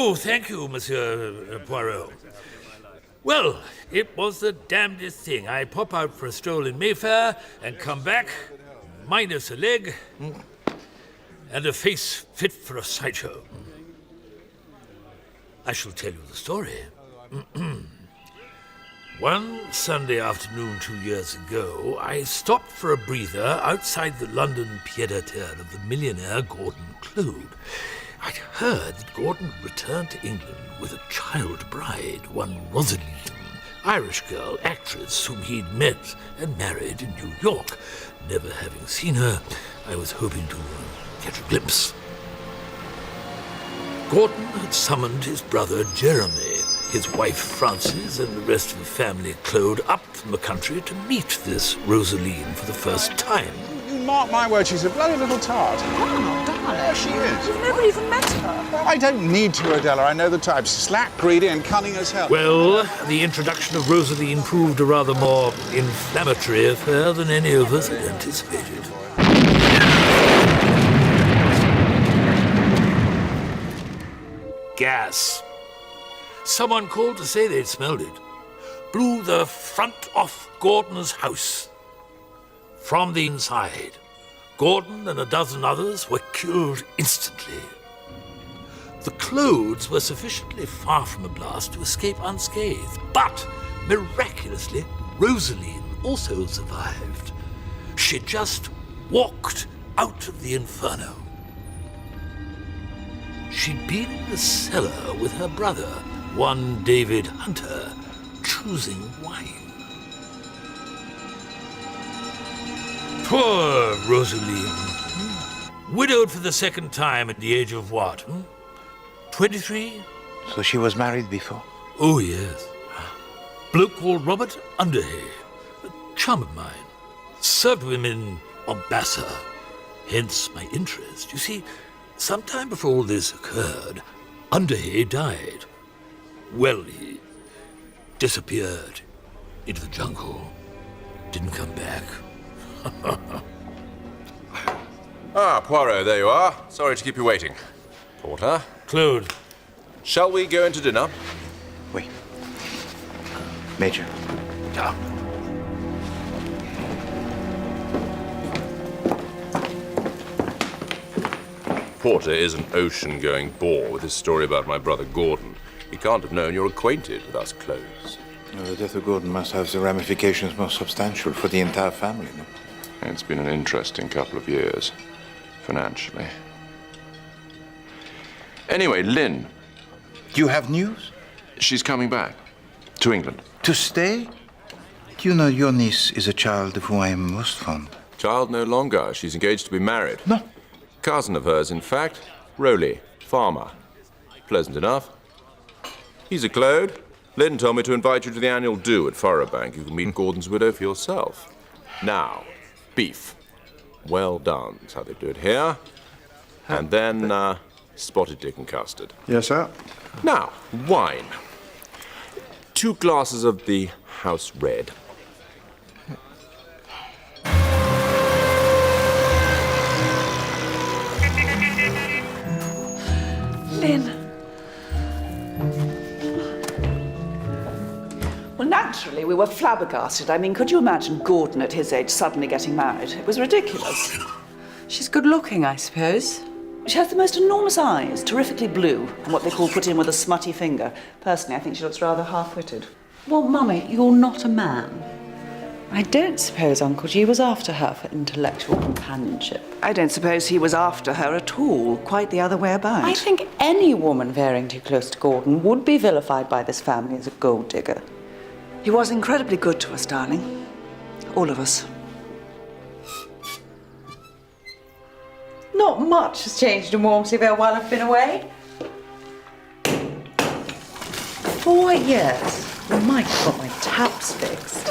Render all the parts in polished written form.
Oh, thank you, Monsieur Poirot. Well, it was the damnedest thing. I pop out for a stroll in Mayfair and come back, minus a leg, and a face fit for a sideshow. I shall tell you the story. One Sunday afternoon 2 years ago, I stopped for a breather outside the London pied-à-terre of the millionaire Gordon Claude. I'd heard that Gordon returned to England with a child bride, one Rosaline, Irish girl, actress whom he'd met and married in New York. Never having seen her, I was hoping to catch a glimpse. Gordon had summoned his brother Jeremy, his wife Frances, and the rest of the family Claude up from the country to meet this Rosaline for the first time. Mark my word, she's a bloody little tart. Oh, darling. Yeah, she is. You've never even met her. I don't need to, Adela. I know the type. Slack, greedy, and cunning as hell. Well, the introduction of Rosaline proved a rather more inflammatory affair than any of us had anticipated. Gas. Someone called to say they'd smelled it. Blew the front off Gordon's house. From the inside, Gordon and a dozen others were killed instantly. The Claudes were sufficiently far from the blast to escape unscathed, but miraculously, Rosaline also survived. She just walked out of the inferno. She'd been in the cellar with her brother, one David Hunter, choosing wine. Poor Rosaline. Widowed for the second time at the age of what? 23? So she was married before? Oh, yes. Bloke called Robert Underhay, a chum of mine. Served with him in Mombasa, hence my interest. You see, sometime before all this occurred, Underhay died. Well, he disappeared into the jungle. Didn't come back. Poirot, there you are. Sorry to keep you waiting. Porter? Claude. Shall we go into dinner? Wait. Major. Yeah. Porter is an ocean-going bore with his story about my brother Gordon. He can't have known you're acquainted with us Cloves. Well, the death of Gordon must have the ramifications most substantial for the entire family, no? It's been an interesting couple of years, financially. Anyway, Lynn. Do you have news? She's coming back to England. To stay? Do you know your niece is a child of whom I am most fond? Child no longer. She's engaged to be married. No. Cousin of hers, in fact. Rowley, farmer. Pleasant enough. He's a Claude. Lynn told me to invite you to the annual do at Furrowbank. You can meet Gordon's widow for yourself. Now, beef. Well done. That's how they do it here. And then, spotted dick and custard. Yes, sir. Now, wine. 2 glasses of the house red. Lynn. Well, naturally, we were flabbergasted. I mean, could you imagine Gordon at his age suddenly getting married? It was ridiculous. She's good looking, I suppose. She has the most enormous eyes, terrifically blue, and what they call put in with a smutty finger. Personally, I think she looks rather half-witted. Well, Mummy, you're not a man. I don't suppose Uncle G was after her for intellectual companionship. I don't suppose he was after her at all. Quite the other way about. I think any woman veering too close to Gordon would be vilified by this family as a gold digger. He was incredibly good to us, darling. All of us. Not much has changed in Walmsleyville while I've been away. 4 years. I might have got my taps fixed.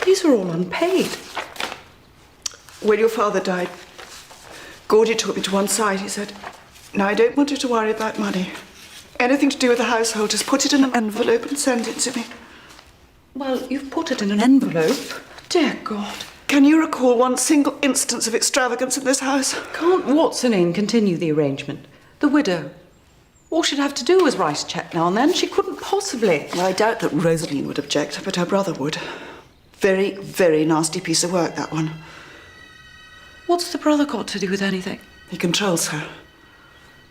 These are all unpaid. When your father died, Gordy took me to one side. He said, "Now, I don't want you to worry about money. Anything to do with the household, just put it in an envelope and send it to me." Well, you've put it in an envelope. Dear God. Can you recall one single instance of extravagance in this house? Can't Watson continue the arrangement? The widow. All she'd have to do was write a cheque now and then. She couldn't possibly. Well, I doubt that Rosaline would object, but her brother would. Very, very nasty piece of work, that one. What's the brother got to do with anything? He controls her.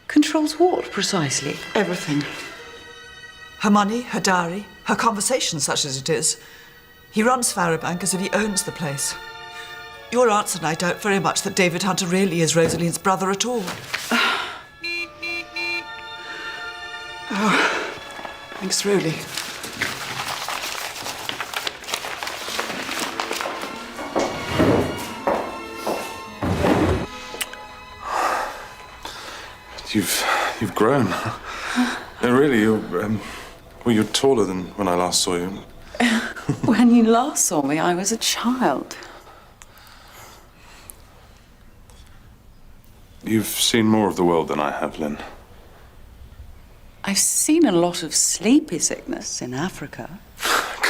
Controls what, precisely? Everything. Her money, her diary, her conversation, such as it is. He runs Farabank as if he owns the place. Your answer, and I doubt very much that David Hunter really is Rosaline's brother at all. Oh, thanks, Roly. You've grown. And really, you're taller than when I last saw you. When you last saw me, I was a child. You've seen more of the world than I have, Lynn. I've seen a lot of sleepy sickness in Africa.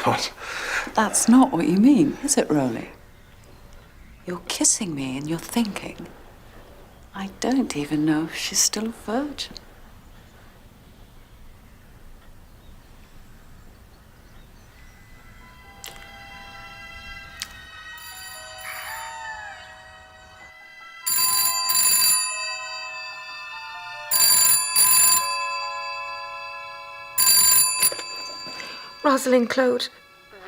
God. That's not what you mean, is it, Roly? You're kissing me and you're thinking, I don't even know if she's still a virgin. Rosalind Claude.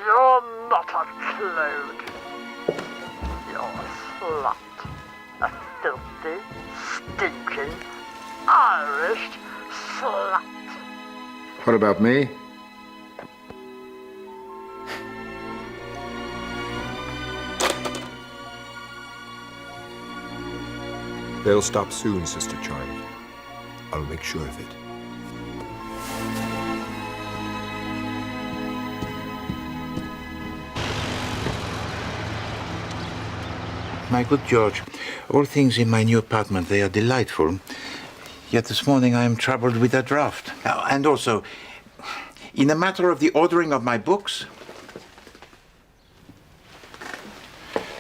You're not a Claude. You're a slut. A filthy, stinking, Irish slut. What about me? They'll stop soon, Sister Charlotte. I'll make sure of it. My good George, all things in my new apartment, they are delightful. Yet this morning I am troubled with a draft. And also, in the matter of the ordering of my books...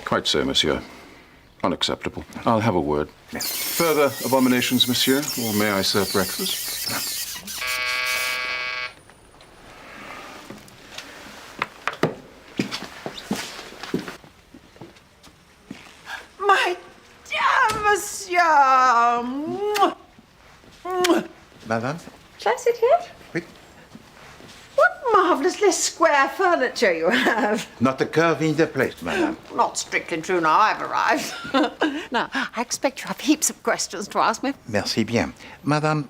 Quite so, monsieur. Unacceptable. I'll have a word. Further abominations, monsieur, or may I serve breakfast? My dear monsieur! Madame? Shall I sit here? Oui. What marvellously square furniture you have. Not a curve in the place, madame. Not strictly true now I've arrived. Now, I expect you have heaps of questions to ask me. Merci bien. Madame,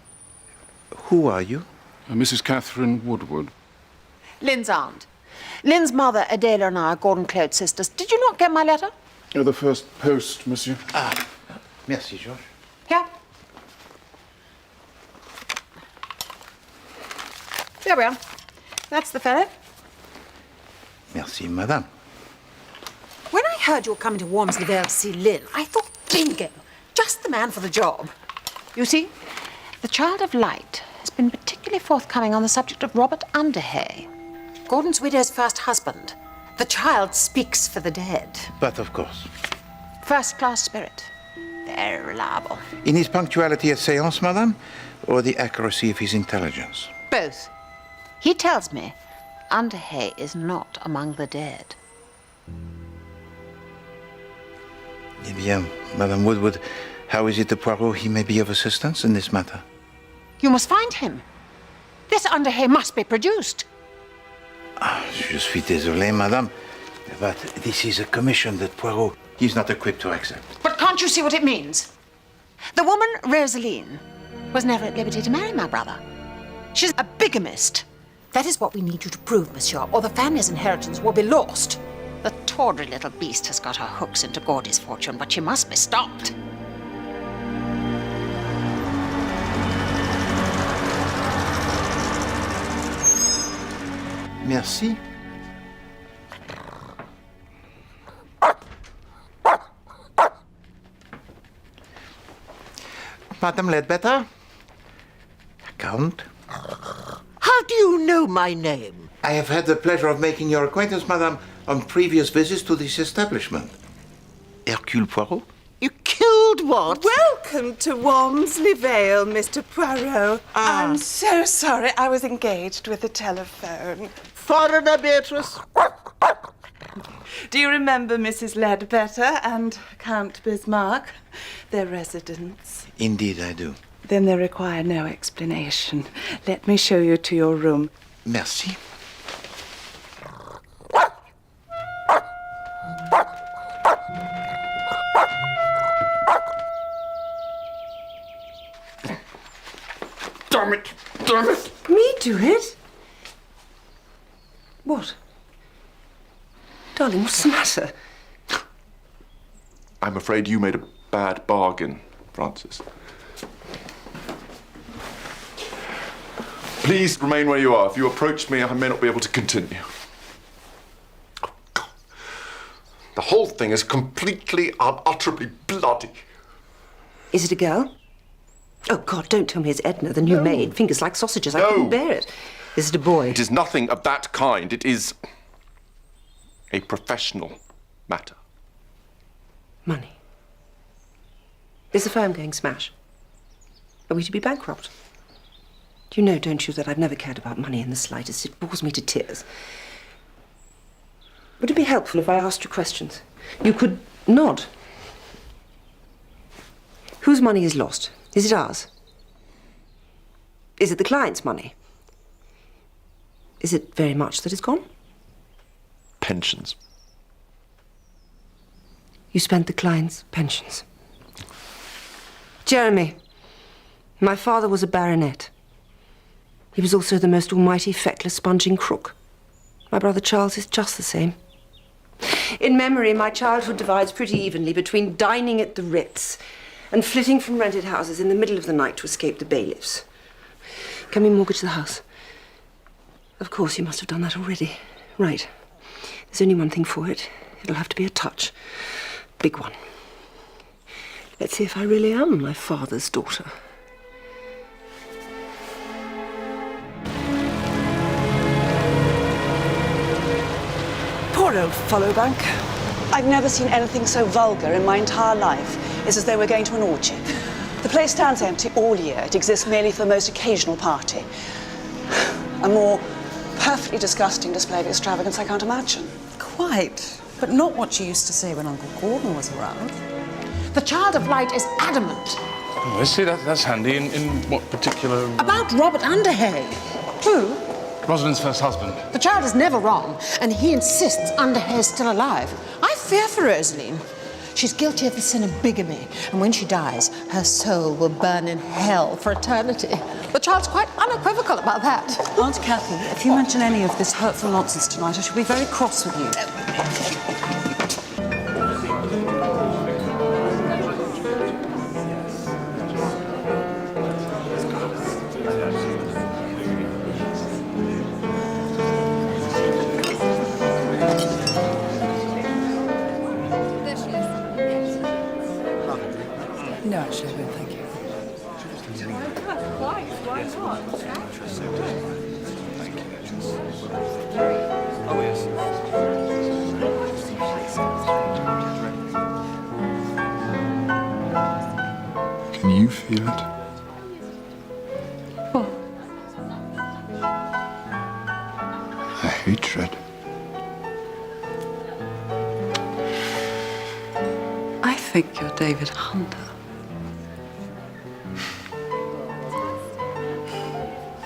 who are you? Mrs. Catherine Woodward. Lynn's aunt. Lynn's mother, Adela, and I are Gordon Claude's sisters. Did you not get my letter? The first post, monsieur. Ah, merci, George. Here. There we are. That's the fellow. Merci, madame. When I heard you were coming to Wormsley Vale to see Lynn, I thought, bingo, just the man for the job. You see, the Child of Light has been particularly forthcoming on the subject of Robert Underhay, Gordon's widow's first husband. The child speaks for the dead. But of course. First-class spirit. Very reliable. In his punctuality at séance, madame, or the accuracy of his intelligence? Both. He tells me Underhay is not among the dead. Eh bien, Madame Woodward, how is it to Poirot he may be of assistance in this matter? You must find him. This Underhay must be produced. Je suis désolé, madame, but this is a commission that Poirot is not equipped to accept. But can't you see what it means? The woman, Rosaline, was never at liberty to marry my brother. She's a bigamist. That is what we need you to prove, monsieur, or the family's inheritance will be lost. The tawdry little beast has got her hooks into Gordy's fortune, but she must be stopped. Merci. Madame Ledbetter? Count? How How do you know my name? I have had the pleasure of making your acquaintance, madame, on previous visits to this establishment. Hercule Poirot? You killed what? Welcome to Walmsley Vale, Mr. Poirot. I'm so sorry. I was engaged with the telephone. Foreigner, Beatrice. Do you remember Mrs. Ledbetter and Count Bismarck, their residents? Indeed, I do. Then they require no explanation. Let me show you to your room. Merci. Damn it! Damn it! Me do it? What? Darling, what's the matter? I'm afraid you made a bad bargain, Francis. Please remain where you are. If you approach me, I may not be able to continue. Oh, God. The whole thing is completely, unutterably bloody. Is it a girl? Oh, God, don't tell me it's Edna, the new maid. Fingers like sausages. I couldn't bear it. Is it a boy? It is nothing of that kind. It is a professional matter. Money. Is the firm going smash? Are we to be bankrupt? You know, don't you, that I've never cared about money in the slightest. It bores me to tears. Would it be helpful if I asked you questions? You could nod. Whose money is lost? Is it ours? Is it the client's money? Is it very much that is gone? Pensions. You spent the client's pensions. Jeremy, my father was a baronet. He was also the most almighty, feckless, sponging crook. My brother Charles is just the same. In memory, my childhood divides pretty evenly between dining at the Ritz and flitting from rented houses in the middle of the night to escape the bailiffs. Can we mortgage the house? Of course, you must have done that already. Right. There's only one thing for it. It'll have to be a touch. Big one. Let's see if I really am my father's daughter. Poor old Followbank. I've never seen anything so vulgar in my entire life. It's as though we're going to an orgy. The place stands empty all year. It exists merely for the most occasional party. A more perfectly disgusting display of extravagance I can't imagine. Quite. But not what you used to say when Uncle Gordon was around. The Child of Light is adamant. Oh, I see. That's handy. In what particular... About Robert Underhay. Who? Rosalind's first husband. The child is never wrong, and he insists Underhay is still alive. I fear for Rosaline. She's guilty of the sin of bigamy, and when she dies, her soul will burn in hell for eternity. The child's quite unequivocal about that. Aunt Cathy, if you mention any of this hurtful nonsense tonight, I shall be very cross with you. No, actually, I don't, thank you. Can you feel it? What? A hatred. I think you're David Hunter.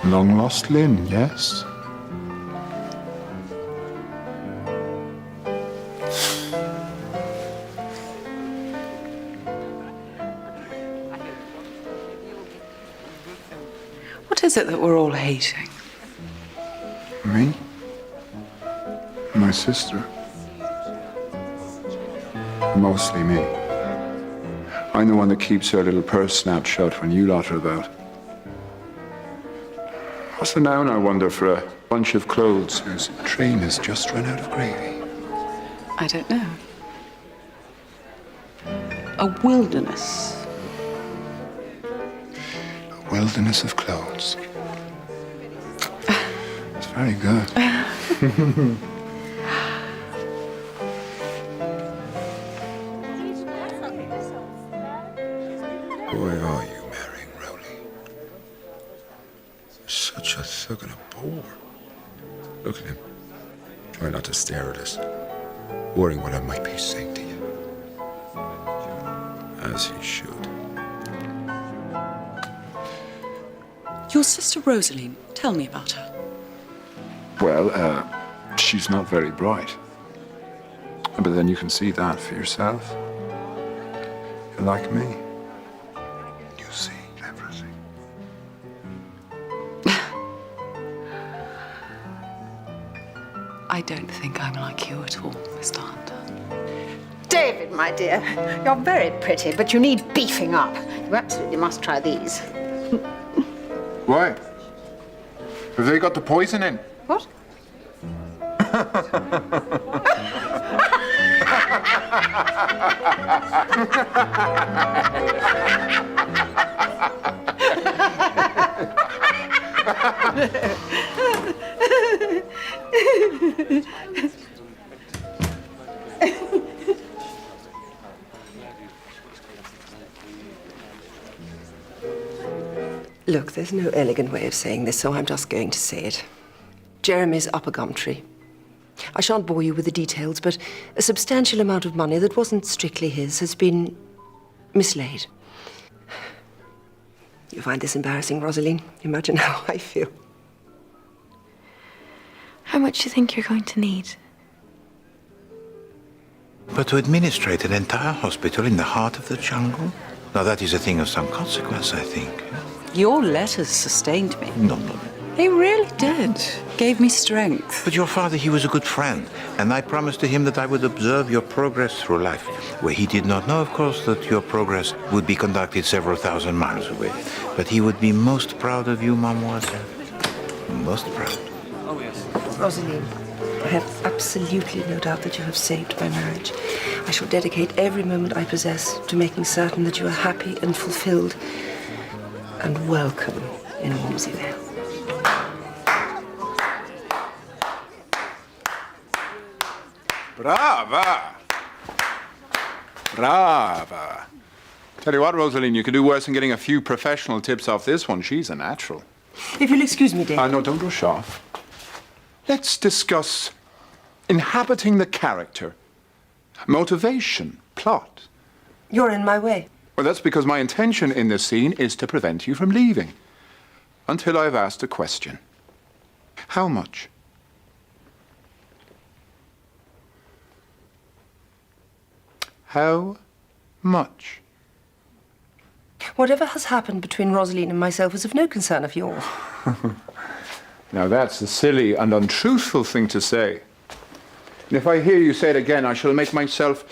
Long lost Lynn, yes? What is it that we're all hating? Me? My sister. Mostly me. I'm the one that keeps her little purse snapped shut when you lot are about. What's the noun, I wonder, for a bunch of clothes whose train has just run out of gravy? I don't know. A wilderness. A wilderness of clothes. Very good. Boy, are you marrying Rowley. Such a thug and a bore. Look at him. Try not to stare at us. Worrying what I might be saying to you. As he should. Your sister Rosaline, tell me about her. Well, she's not very bright. But then you can see that for yourself. You're like me. You see everything. I don't think I'm like you at all, Mr. Hunter. David, my dear, you're very pretty, but you need beefing up. You absolutely must try these. Why? Have they got the poison in? What? Look, there's no elegant way of saying this, so I'm just going to say it. Jeremy's up a gum tree. I shan't bore you with the details, but a substantial amount of money that wasn't strictly his has been mislaid. You find this embarrassing, Rosaline? Imagine how I feel. How much do you think you're going to need? But to administrate an entire hospital in the heart of the jungle? Now that is a thing of some consequence, I think. Your letters sustained me. No, no. They really did. Gave me strength. But your father, he was a good friend, and I promised to him that I would observe your progress through life, where he did not know, of course, that your progress would be conducted several thousand miles away. But he would be most proud of you, mademoiselle. Most proud. Oh, yes. Rosaline, I have absolutely no doubt that you have saved my marriage. I shall dedicate every moment I possess to making certain that you are happy and fulfilled and welcome in Wormsley Vale. Brava! Brava! Tell you what, Rosaline, you could do worse than getting a few professional tips off this one. She's a natural. If you'll excuse me, Dave. No, don't rush off. Let's discuss inhabiting the character, motivation, plot. You're in my way. Well, that's because my intention in this scene is to prevent you from leaving until I've asked a question. How much? How much? Whatever has happened between Rosaline and myself is of no concern of yours. Now, that's a silly and untruthful thing to say. And if I hear you say it again, I shall make myself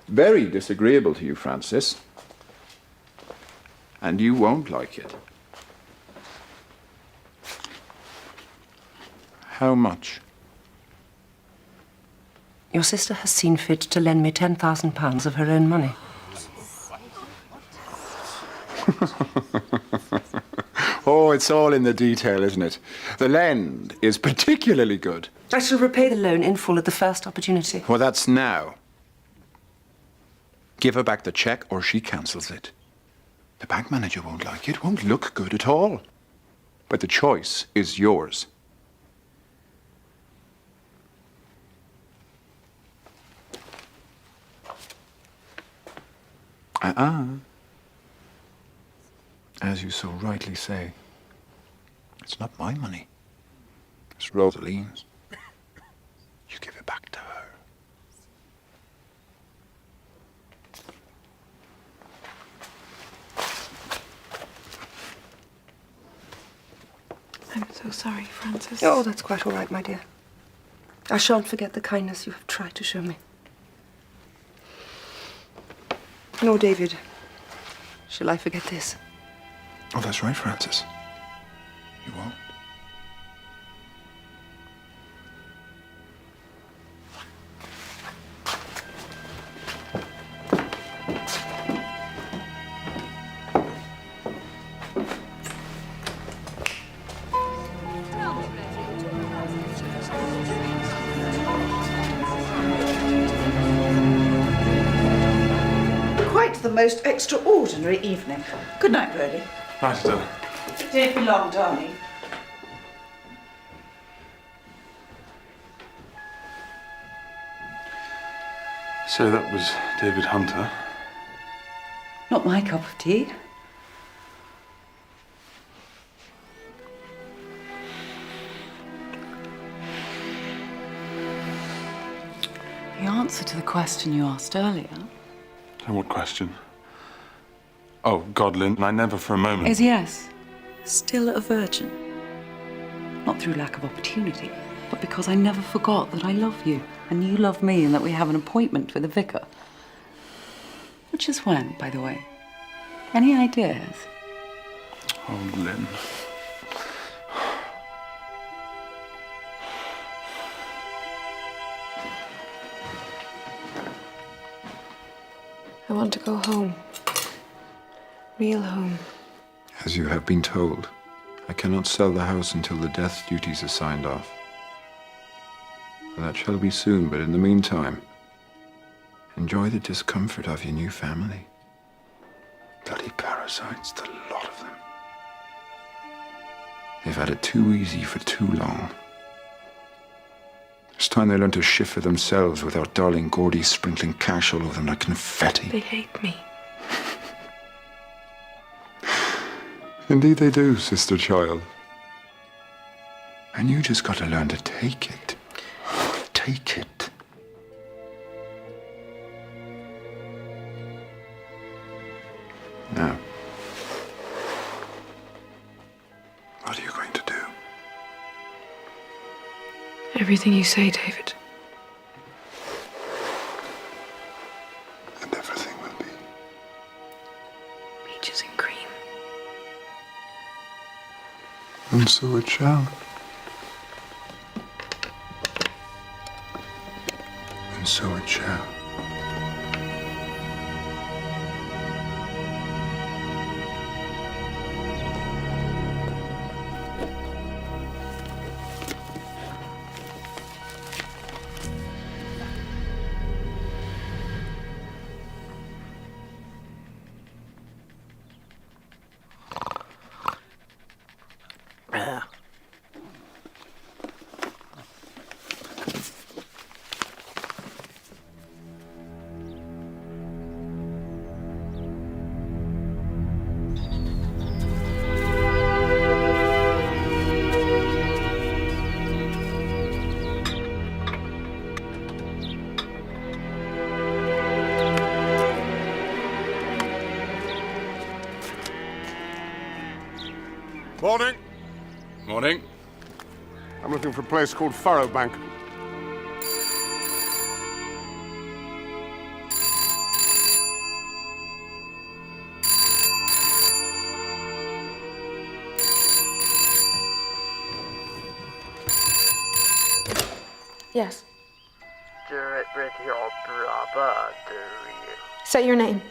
very disagreeable to you, Francis. And you won't like it. How much? Your sister has seen fit to lend me £10,000 of her own money. Oh, it's all in the detail, isn't it? The lend is particularly good. I shall repay the loan in full at the first opportunity. Well, that's now. Give her back the cheque or she cancels it. The bank manager won't like it, won't look good at all. But the choice is yours. As you so rightly say, it's not my money. It's Rosaline's. You give it back to her. I'm so sorry, Francis. Oh, that's quite all right, my dear. I shan't forget the kindness you have tried to show me. Nor David. Shall I forget this? Oh, that's right, Francis. You won't. the most extraordinary evening. Good night, Bertie. Night, Adele. Don't be long, darling. So that was David Hunter. Not my cup of tea. The answer to the question you asked earlier And what question? Oh, God, Lynn, I never for a moment... is yes. Still a virgin. Not through lack of opportunity, but because I never forgot that I love you and you love me and that we have an appointment with the vicar. Which is when, by the way? Any ideas? Oh, Lynn. I want to go home. Real home. As you have been told, I cannot sell the house until the death duties are signed off. That shall be soon, but in the meantime, enjoy the discomfort of your new family. Bloody parasites, the lot of them. They've had it too easy for too long. It's time they learn to shift for themselves without darling Gordy sprinkling cash all over them like confetti. They hate me. Indeed they do, sister child. And you just got to learn to take it. Take it. Now, what are you going to do? Everything you say, David. And everything will be. Peaches and cream. And so it shall. And so it shall. Morning. Morning. I'm looking for a place called Furrow Bank. Yes. Do it with your brother, do you? Say your name.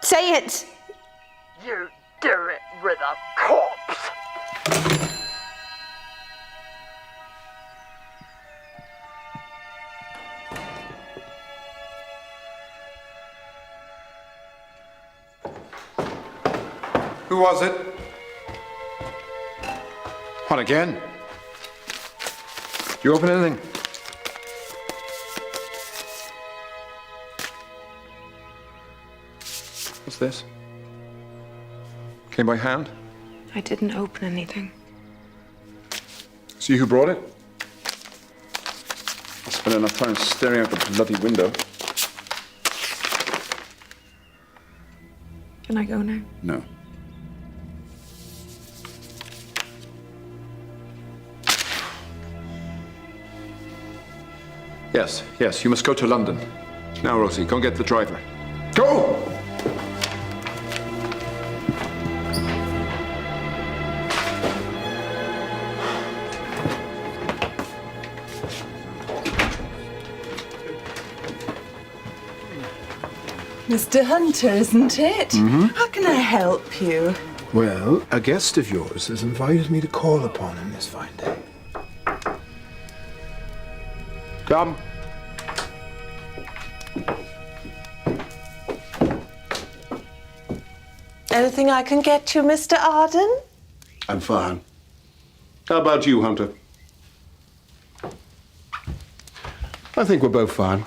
Say it! You do it with a corpse! Who was it? What again? Did you open anything? What's this? Came by hand? I didn't open anything. See who brought it? I spent enough time staring out the bloody window. Can I go now? No. Yes, you must go to London. Now, Rosie, go and get the driver. Go! Mr. Hunter, isn't it? Mm-hmm. How can I help you? Well, a guest of yours has invited me to call upon him this fine day. Come. Anything I can get you, Mr. Arden? I'm fine. How about you, Hunter? I think we're both fine.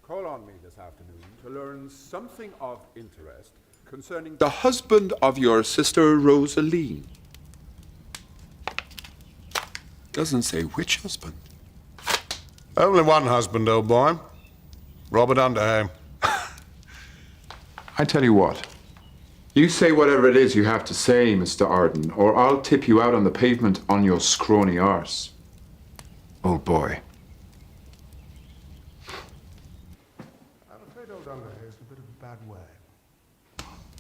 Call on me this afternoon to learn something of interest concerning the husband of your sister Rosaline. Doesn't say which husband. Only one husband, old boy. Robert Underhay. I tell you what. You say whatever it is you have to say, Mr. Arden, or I'll tip you out on the pavement on your scrawny arse. Old boy. I'm afraid old Underhay is in a bit of a bad way.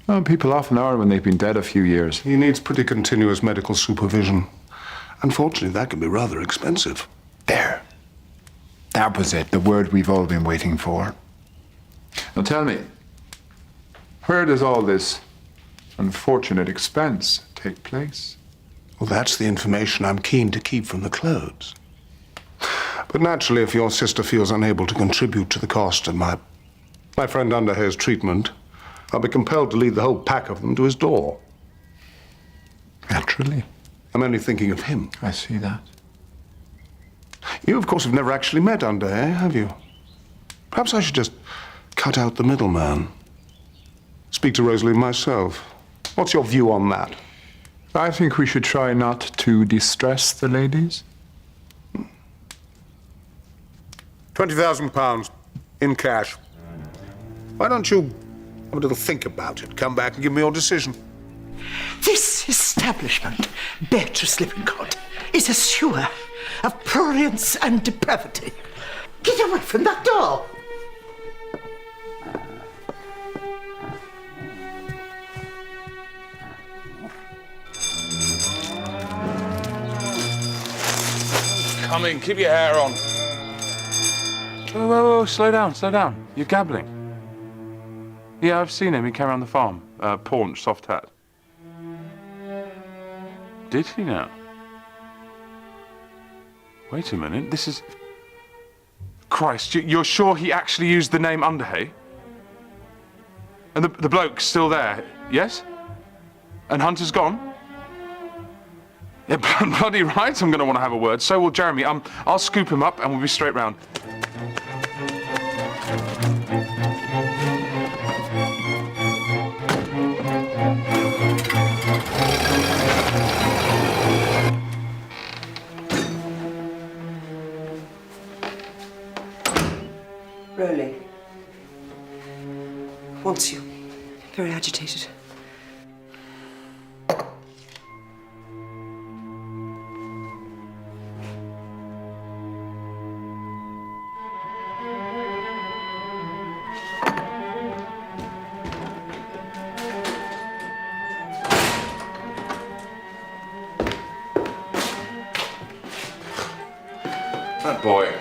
Well, people often are when they've been dead a few years. He needs pretty continuous medical supervision. Unfortunately, that can be rather expensive. There. That was it, the word we've all been waiting for. Now tell me, where does all this unfortunate expense take place? Well, that's the information I'm keen to keep from the Clodes. But naturally, if your sister feels unable to contribute to the cost of my friend Underhay's treatment, I'll be compelled to lead the whole pack of them to his door. Naturally. I'm only thinking of him. I see that. You, of course, have never actually met Underhay, have you? Perhaps I should just cut out the middleman. Speak to Rosalie myself. What's your view on that? I think we should try not to distress the ladies. £20,000 in cash. Why don't you have a little think about it? Come back and give me your decision. This establishment, Beatrice Lippincott, is a sewer of prurience and depravity. Get away from that door! Coming, keep your hair on. Whoa, slow down, slow down. You're gabbling. Yeah, I've seen him. He came around the farm. Paunch, soft hat. Did he now? Wait a minute, this is... Christ, you're sure he actually used the name Underhay? And the bloke's still there, yes? And Hunter's gone? Yeah, bloody right I'm going to want to have a word. So will Jeremy. I'll scoop him up and we'll be straight round. Rowley wants you. Very agitated. That boy.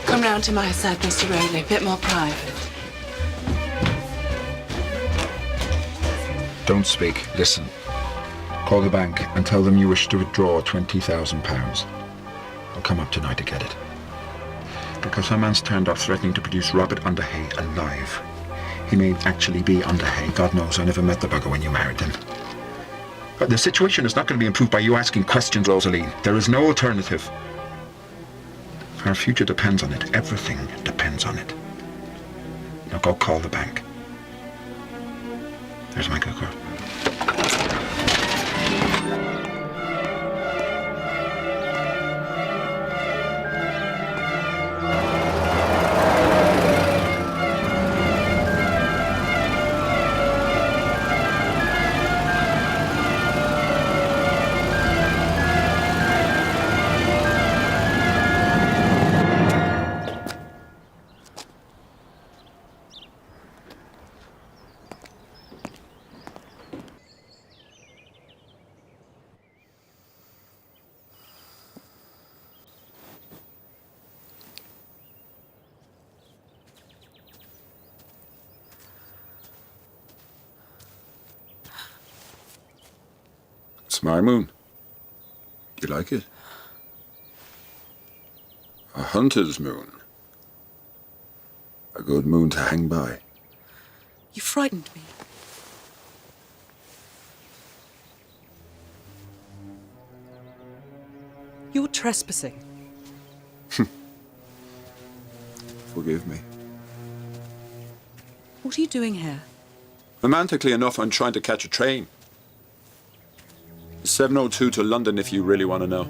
Come round to my side, Mr. Rowley. Bit more private. Don't speak. Listen. Call the bank and tell them you wish to withdraw £20,000. I'll come up tonight to get it. Because some man's turned up threatening to produce Robert Underhay alive. He may actually be Underhay. God knows, I never met the bugger when you married him. But the situation is not going to be improved by you asking questions, Rosaline. There is no alternative. Our future depends on it. Everything depends on it. Now go call the bank. There's my good girl. It's my moon. You like it? A hunter's moon. A good moon to hang by. You frightened me. You're trespassing. Forgive me. What are you doing here? Romantically enough, I'm trying to catch a train. 7:02 to London, if you really want to know.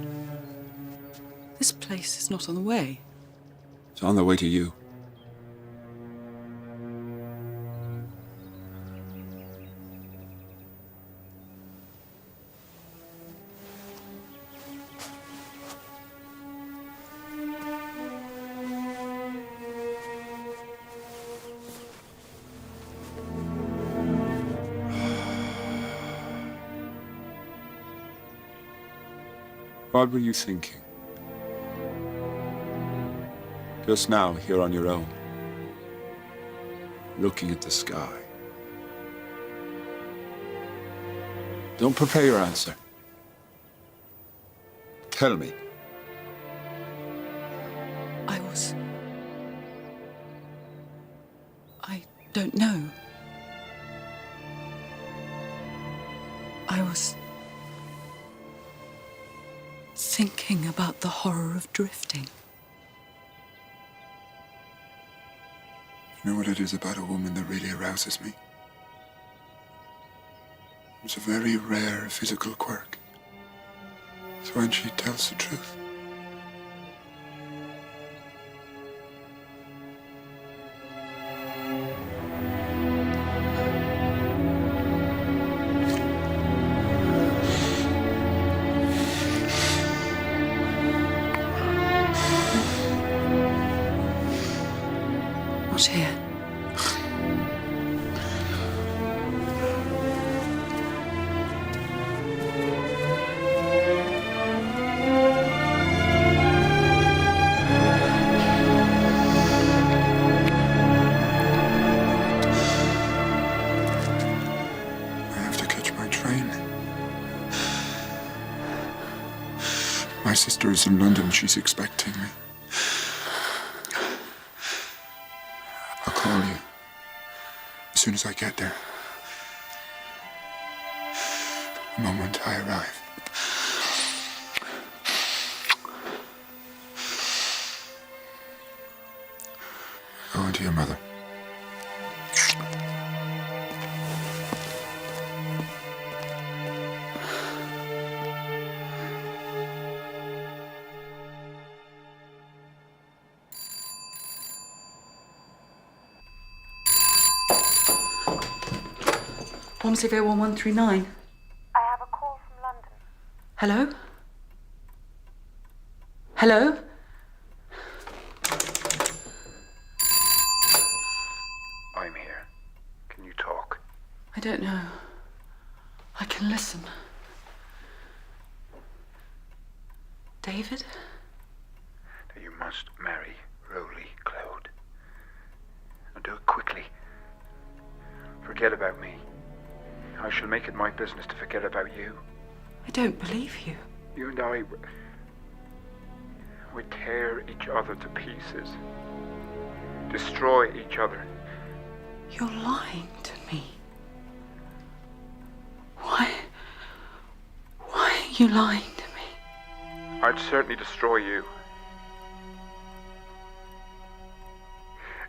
This place is not on the way. It's on the way to you. What were you thinking? Just now, here on your own, looking at the sky. Don't prepare your answer. Tell me. I don't know. I was thinking about the horror of drifting. You know what it is about a woman that really arouses me? It's a very rare physical quirk. It's when she tells the truth. Not here. I have to catch my train. My sister is in London. She's expecting me. I'll call you as soon as I get there. The moment I arrive. Go into your mother. Wormsley 01139. I have a call from London. Hello? Hello? I'm here. Can you talk? I don't know. I can listen. David? You must marry Rowley, Claude. And do it quickly. Forget about me. I shall make it my business to forget about you. I don't believe you. You and I, we tear each other to pieces. Destroy each other. You're lying to me. Why are you lying to me? I'd certainly destroy you.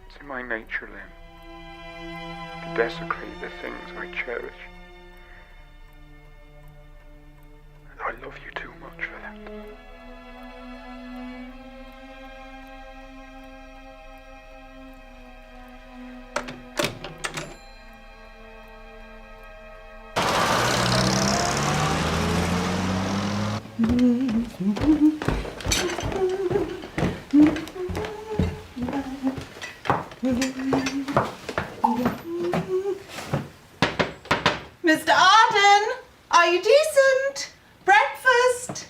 It's in my nature, Lynn, to desecrate the things I cherish. And I love you too much for that. Mr. Arden, are you decent? Breakfast?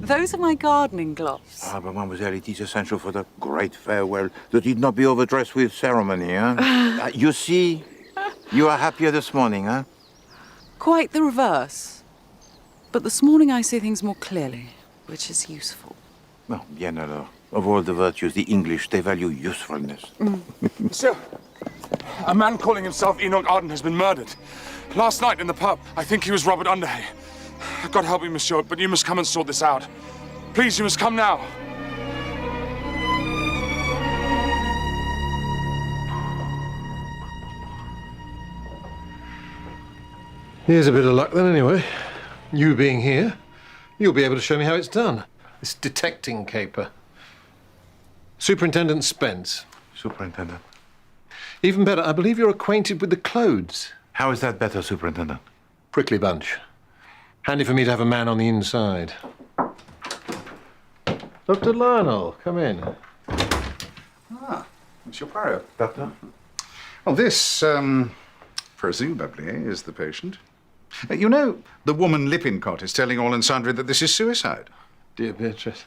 Those are my gardening gloves. Ah, but mademoiselle, it is essential for the great farewell that it not be overdressed with ceremony, huh? You see, you are happier this morning, huh? Quite the reverse. But this morning I see things more clearly, which is useful. Well, bien alors. Of all the virtues, the English, they value usefulness. Monsieur, a man calling himself Enoch Arden has been murdered. Last night in the pub. I think he was Robert Underhay. God help me, monsieur, but you must come and sort this out. Please, you must come now. Here's a bit of luck then, anyway. You being here, you'll be able to show me how it's done. This detecting caper. Superintendent Spence. Superintendent. Even better, I believe you're acquainted with the Clodes. How is that better, Superintendent? Prickly bunch. Handy for me to have a man on the inside. Dr. Lionel, come in. Ah, Monsieur Poirot. Doctor? Well, this, presumably, is the patient. You know, the woman Lippincott is telling all and sundry that this is suicide. Dear Beatrice.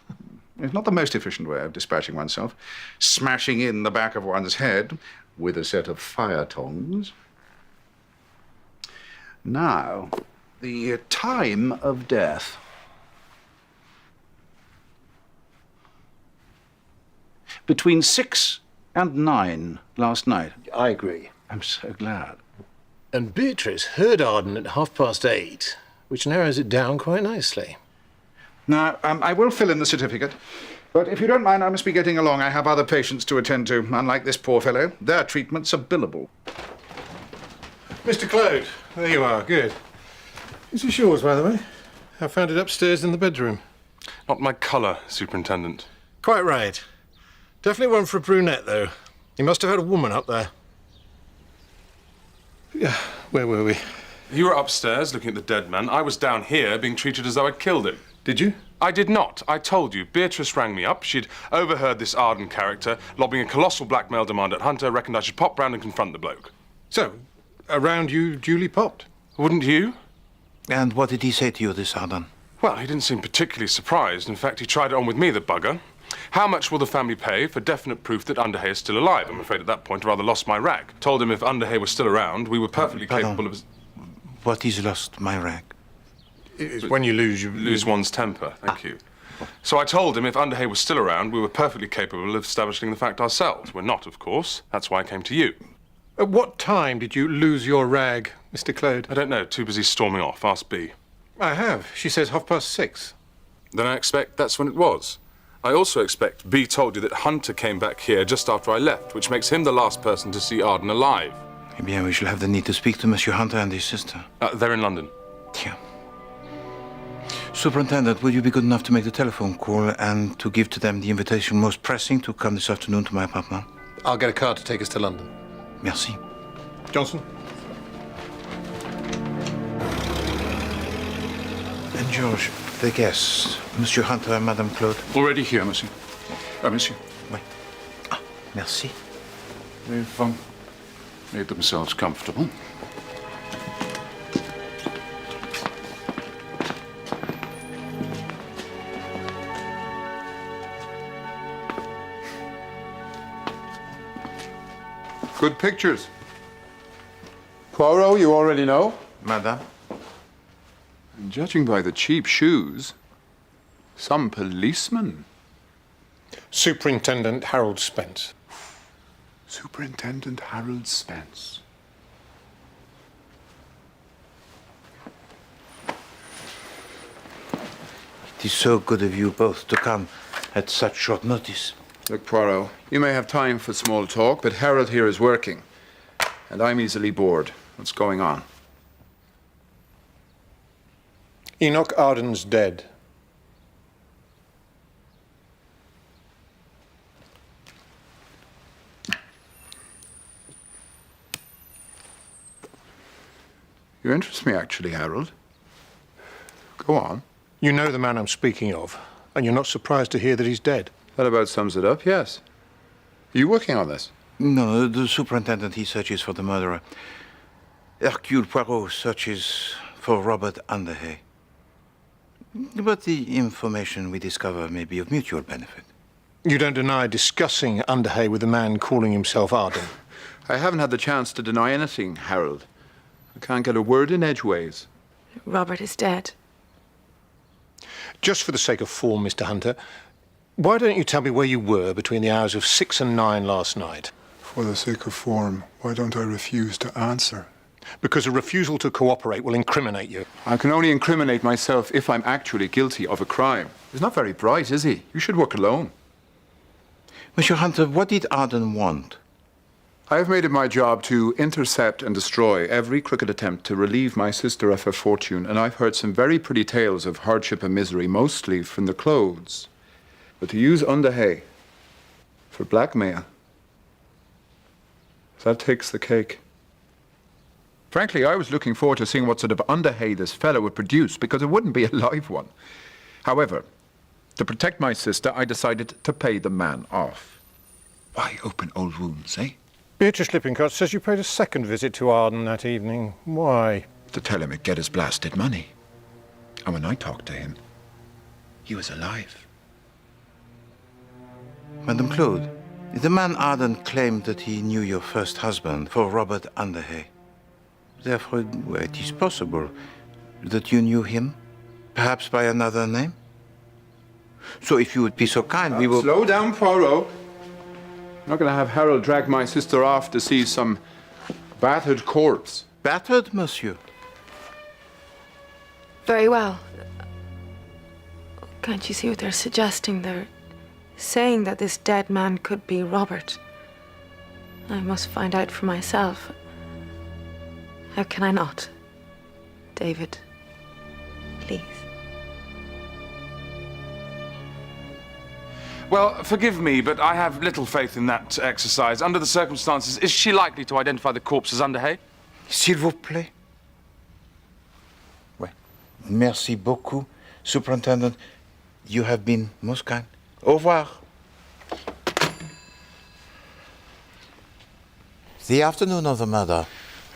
It's not the most efficient way of dispatching oneself. Smashing in the back of one's head with a set of fire tongs. Now, the time of death. Between 6 and 9 last night. I agree. I'm so glad. And Beatrice heard Arden at 8:30, which narrows it down quite nicely. Now, I will fill in the certificate, but if you don't mind, I must be getting along. I have other patients to attend to, unlike this poor fellow. Their treatments are billable. Mr. Clode, there you are, good. Is this yours, by the way? I found it upstairs in the bedroom. Not my colour, Superintendent. Quite right. Definitely one for a brunette, though. He must have had a woman up there. Yeah, where were we? You were upstairs looking at the dead man. I was down here being treated as though I'd killed him. Did you? I did not. I told you. Beatrice rang me up. She'd overheard this Arden character lobbying a colossal blackmail demand at Hunter, reckoned I should pop round and confront the bloke. So, around you duly popped? Wouldn't you? And what did he say to you, this Arden? Well, he didn't seem particularly surprised. In fact, he tried it on with me, the bugger. How much will the family pay for definite proof that Underhay is still alive? I'm afraid at that point I rather lost my rag. Told him if Underhay was still around, we were perfectly capable of... What is lost my rag? It's when you lose one's temper, thank you. So I told him if Underhay was still around, we were perfectly capable of establishing the fact ourselves. We're not, of course. That's why I came to you. At what time did you lose your rag, Mr. Clode? I don't know. Too busy storming off. Ask Bea. I have. She says 6:30. Then I expect that's when it was. I also expect Bea told you that Hunter came back here just after I left, which makes him the last person to see Arden alive. Eh bien, we shall have the need to speak to Monsieur Hunter and his sister. They're in London. Tiens. Superintendent, will you be good enough to make the telephone call and to give to them the invitation most pressing to come this afternoon to my apartment? I'll get a car to take us to London. Merci. Johnson? And George, the guests, Monsieur Hunter and Madame Claude. Already here, monsieur. Monsieur. Oui. Ah, merci. They've made themselves comfortable. Good pictures. Poirot, you already know. Madame? And judging by the cheap shoes, some policeman. Superintendent Harold Spence. Superintendent Harold Spence. It is so good of you both to come at such short notice. Look, Poirot, you may have time for small talk, but Harold here is working. And I'm easily bored. What's going on? Enoch Arden's dead. You interest me, actually, Harold. Go on. You know the man I'm speaking of, and you're not surprised to hear that he's dead. That about sums it up, yes. Are you working on this? No, the superintendent, he searches for the murderer. Hercule Poirot searches for Robert Underhay. But the information we discover may be of mutual benefit. You don't deny discussing Underhay with a man calling himself Arden? I haven't had the chance to deny anything, Harold. I can't get a word in edgeways. Robert is dead. Just for the sake of form, Mr. Hunter, why don't you tell me where you were between the hours of 6 and 9 last night? For the sake of form, why don't I refuse to answer? Because a refusal to cooperate will incriminate you. I can only incriminate myself if I'm actually guilty of a crime. He's not very bright, is he? You should work alone. Monsieur Hunter, what did Arden want? I have made it my job to intercept and destroy every crooked attempt to relieve my sister of her fortune, and I've heard some very pretty tales of hardship and misery, mostly from the clothes. But to use Underhay for blackmail, that takes the cake. Frankly, I was looking forward to seeing what sort of Underhay this fellow would produce, because it wouldn't be a live one. However, to protect my sister, I decided to pay the man off. Why open old wounds, eh? Beatrice Lippincott says you paid a second visit to Arden that evening. Why? To tell him he'd get his blasted money. And when I talked to him, he was alive. Madame Claude, the man Arden claimed that he knew your first husband for Robert Underhay. Therefore, it is possible that you knew him, perhaps by another name. So if you would be so kind, we will... Slow down, Poirot. I'm not going to have Harold drag my sister off to see some battered corpse. Battered, monsieur? Very well. Can't you see what they're suggesting? They're saying that this dead man could be Robert. I must find out for myself. How can I not? David, please. Well, forgive me, but I have little faith in that exercise. Under the circumstances, is she likely to identify the corpse as Underhay? S'il vous plaît. Oui. Merci beaucoup, Superintendent. You have been most kind. Au revoir. The afternoon of the murder,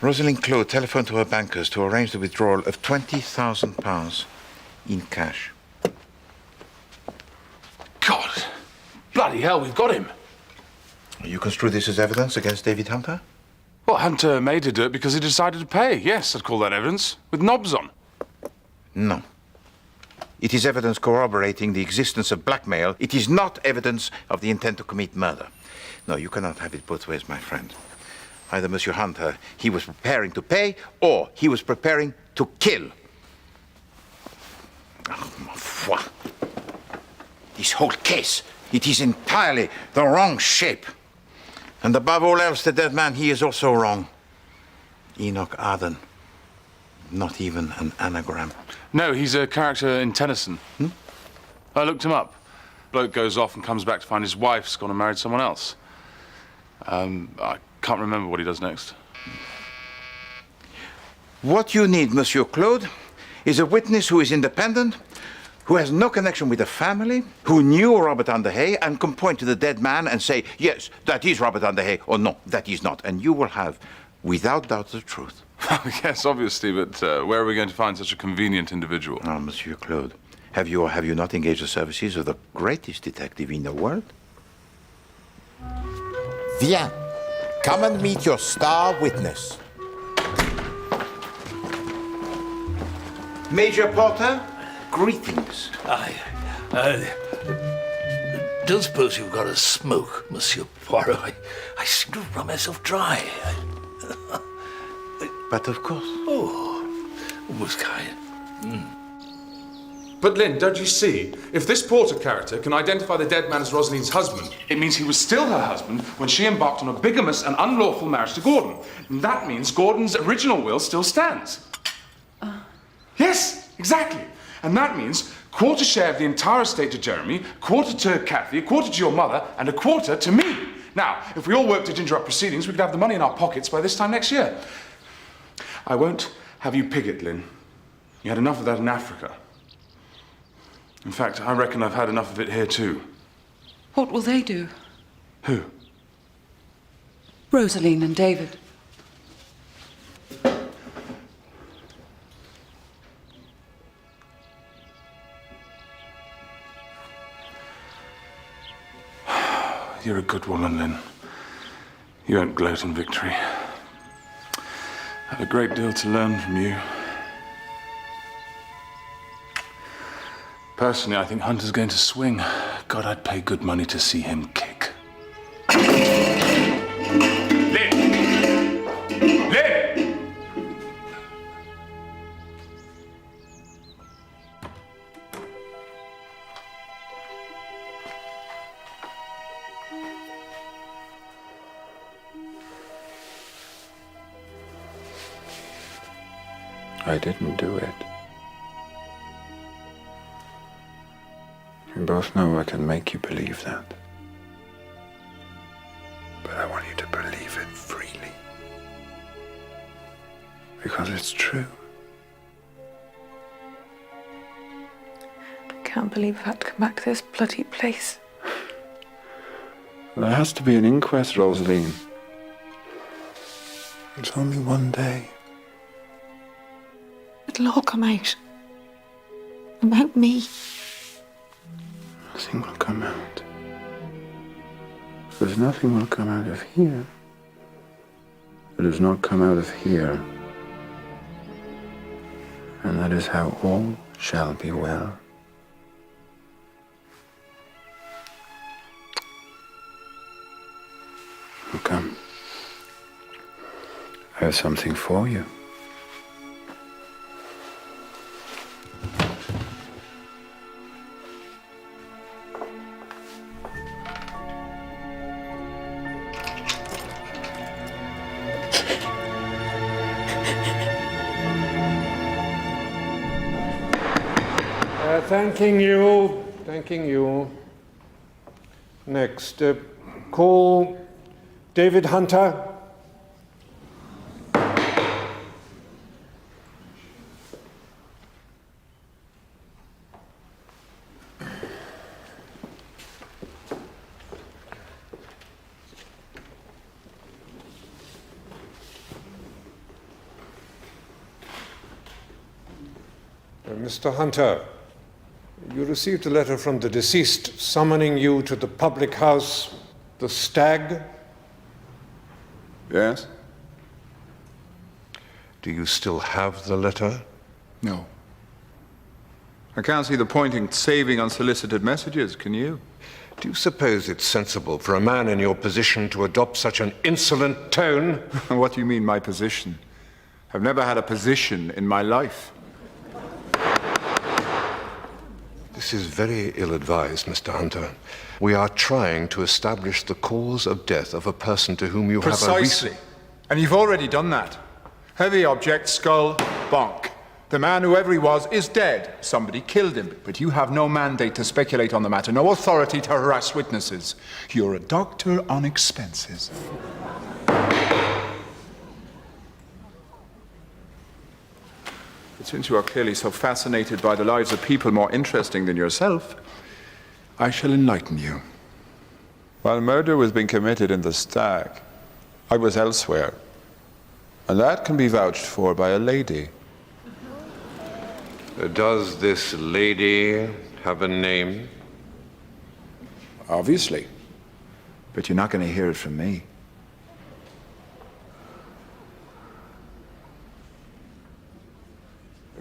Rosalind Claude telephoned to her bankers to arrange the withdrawal of £20,000 in cash. God! Bloody hell, we've got him. You construe this as evidence against David Hunter? Well, Hunter made her do it because he decided to pay. Yes, I'd call that evidence. With knobs on. No. It is evidence corroborating the existence of blackmail. It is not evidence of the intent to commit murder. No, you cannot have it both ways, my friend. Either Monsieur Hunter, he was preparing to pay, or he was preparing to kill. Oh, ma foi. This whole case, it is entirely the wrong shape. And above all else, the dead man, he is also wrong. Enoch Arden. Not even an anagram. No, he's a character in Tennyson. I looked him up. Bloke goes off and comes back to find his wife's gone and married someone else. I can't remember what he does next. What you need, Monsieur Claude, is a witness who is independent, who has no connection with the family, who knew Robert Underhay and can point to the dead man and say, yes, that is Robert Underhay, or no, that is not. And you will have, without doubt, the truth. Yes, obviously, but where are we going to find such a convenient individual? Ah, Monsieur Claude, have you or have you not engaged the services of the greatest detective in the world? Viens, come and meet your star witness. Major Porter, greetings. Don't suppose you've got a smoke, Monsieur Poirot. I seem to have run myself dry. But of course. Oh, most kind. But Lynn, don't you see? If this Porter character can identify the dead man as Rosalind's husband, it means he was still her husband when she embarked on a bigamous and unlawful marriage to Gordon. And that means Gordon's original will still stands. Yes, exactly. And that means quarter share of the entire estate to Jeremy, quarter to Kathy, a quarter to your mother, and a quarter to me. Now, if we all work to ginger up proceedings, we could have the money in our pockets by this time next year. I won't have you pig it, Lynn. You had enough of that in Africa. In fact, I reckon I've had enough of it here too. What will they do? Who? Rosaline and David. You're a good woman, Lynn. You won't gloat in victory. I have a great deal to learn from you. Personally, I think Hunter's going to swing. God, I'd pay good money to see him kick. Lynn! Lynn! I didn't do it. We both know I can make you believe that. But I want you to believe it freely. Because it's true. I can't believe I've had to come back to this bloody place. There has to be an inquest, Rosaline. It's only one day. It'll all come out. About me. Nothing will come out. Because nothing will come out of here. It does not come out of here. And that is how all shall be well. Now come. I have something for you. Thanking you. Next, call David Hunter. Mr. Hunter, you received a letter from the deceased summoning you to the public house, the Stag? Yes? Do you still have the letter? No. I can't see the point in saving unsolicited messages, can you? Do you suppose it's sensible for a man in your position to adopt such an insolent tone? What do you mean, my position? I've never had a position in my life. This is very ill-advised, Mr. Hunter. We are trying to establish the cause of death of a person to whom you have a Precisely. And you've already done that. Heavy object, skull, bonk. The man, whoever he was, is dead. Somebody killed him. But you have no mandate to speculate on the matter, no authority to harass witnesses. You're a doctor on expenses. But since you are clearly so fascinated by the lives of people more interesting than yourself, I shall enlighten you. While murder was being committed in the Stag, I was elsewhere. And that can be vouched for by a lady. Does this lady have a name? Obviously. But you're not going to hear it from me.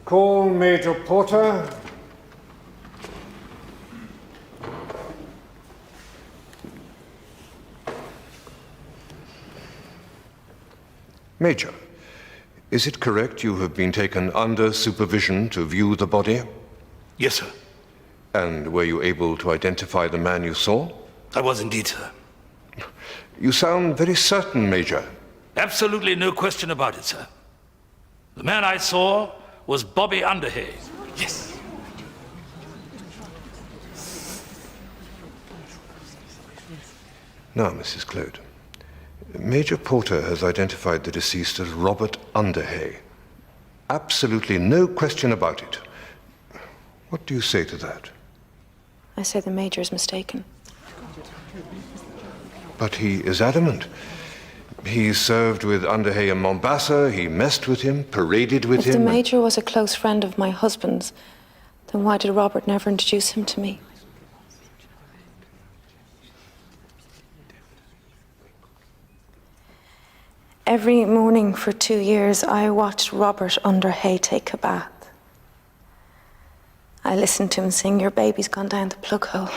Call Major Porter. Major, is it correct you have been taken under supervision to view the body? Yes, sir. And were you able to identify the man you saw? I was indeed, sir. You sound very certain, Major. Absolutely no question about it, sir. The man I saw was Bobby Underhay. Yes. Now, Mrs. Claude, Major Porter has identified the deceased as Robert Underhay. Absolutely no question about it. What do you say to that? I say the Major is mistaken. But he is adamant. He served with Underhay in Mombasa, he messed with him, paraded with him. If the Major was a close friend of my husband's, then why did Robert never introduce him to me? Every morning for 2 years, I watched Robert Underhay take a bath. I listened to him sing, "Your baby's gone down the plug hole."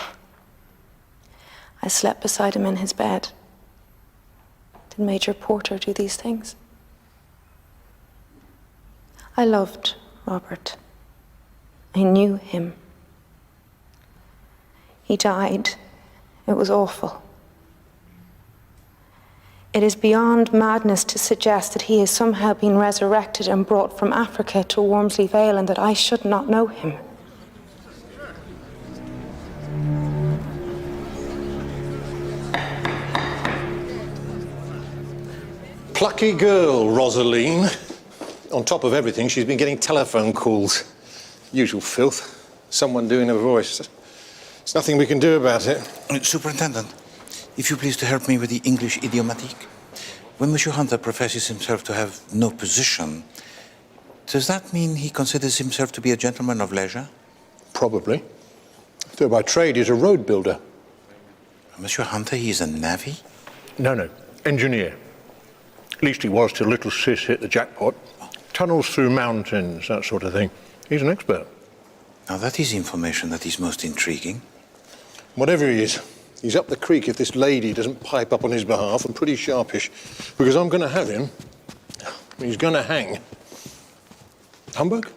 I slept beside him in his bed. Did Major Porter do these things? I loved Robert. I knew him. He died. It was awful. It is beyond madness to suggest that he has somehow been resurrected and brought from Africa to Wormsley Vale and that I should not know him. Plucky girl, Rosaline. On top of everything, she's been getting telephone calls. Usual filth. Someone doing her voice. There's nothing we can do about it. Superintendent, if you please to help me with the English idiomatic. When Monsieur Hunter professes himself to have no position, does that mean he considers himself to be a gentleman of leisure? Probably. Though by trade he's a road builder. Monsieur Hunter, he is a navvy? No. Engineer. At least he was till little sis hit the jackpot. Tunnels through mountains, that sort of thing. He's an expert. Now that is information that is most intriguing. Whatever he is, he's up the creek if this lady doesn't pipe up on his behalf, and pretty sharpish. Because I'm going to have him. He's going to hang. Humbug?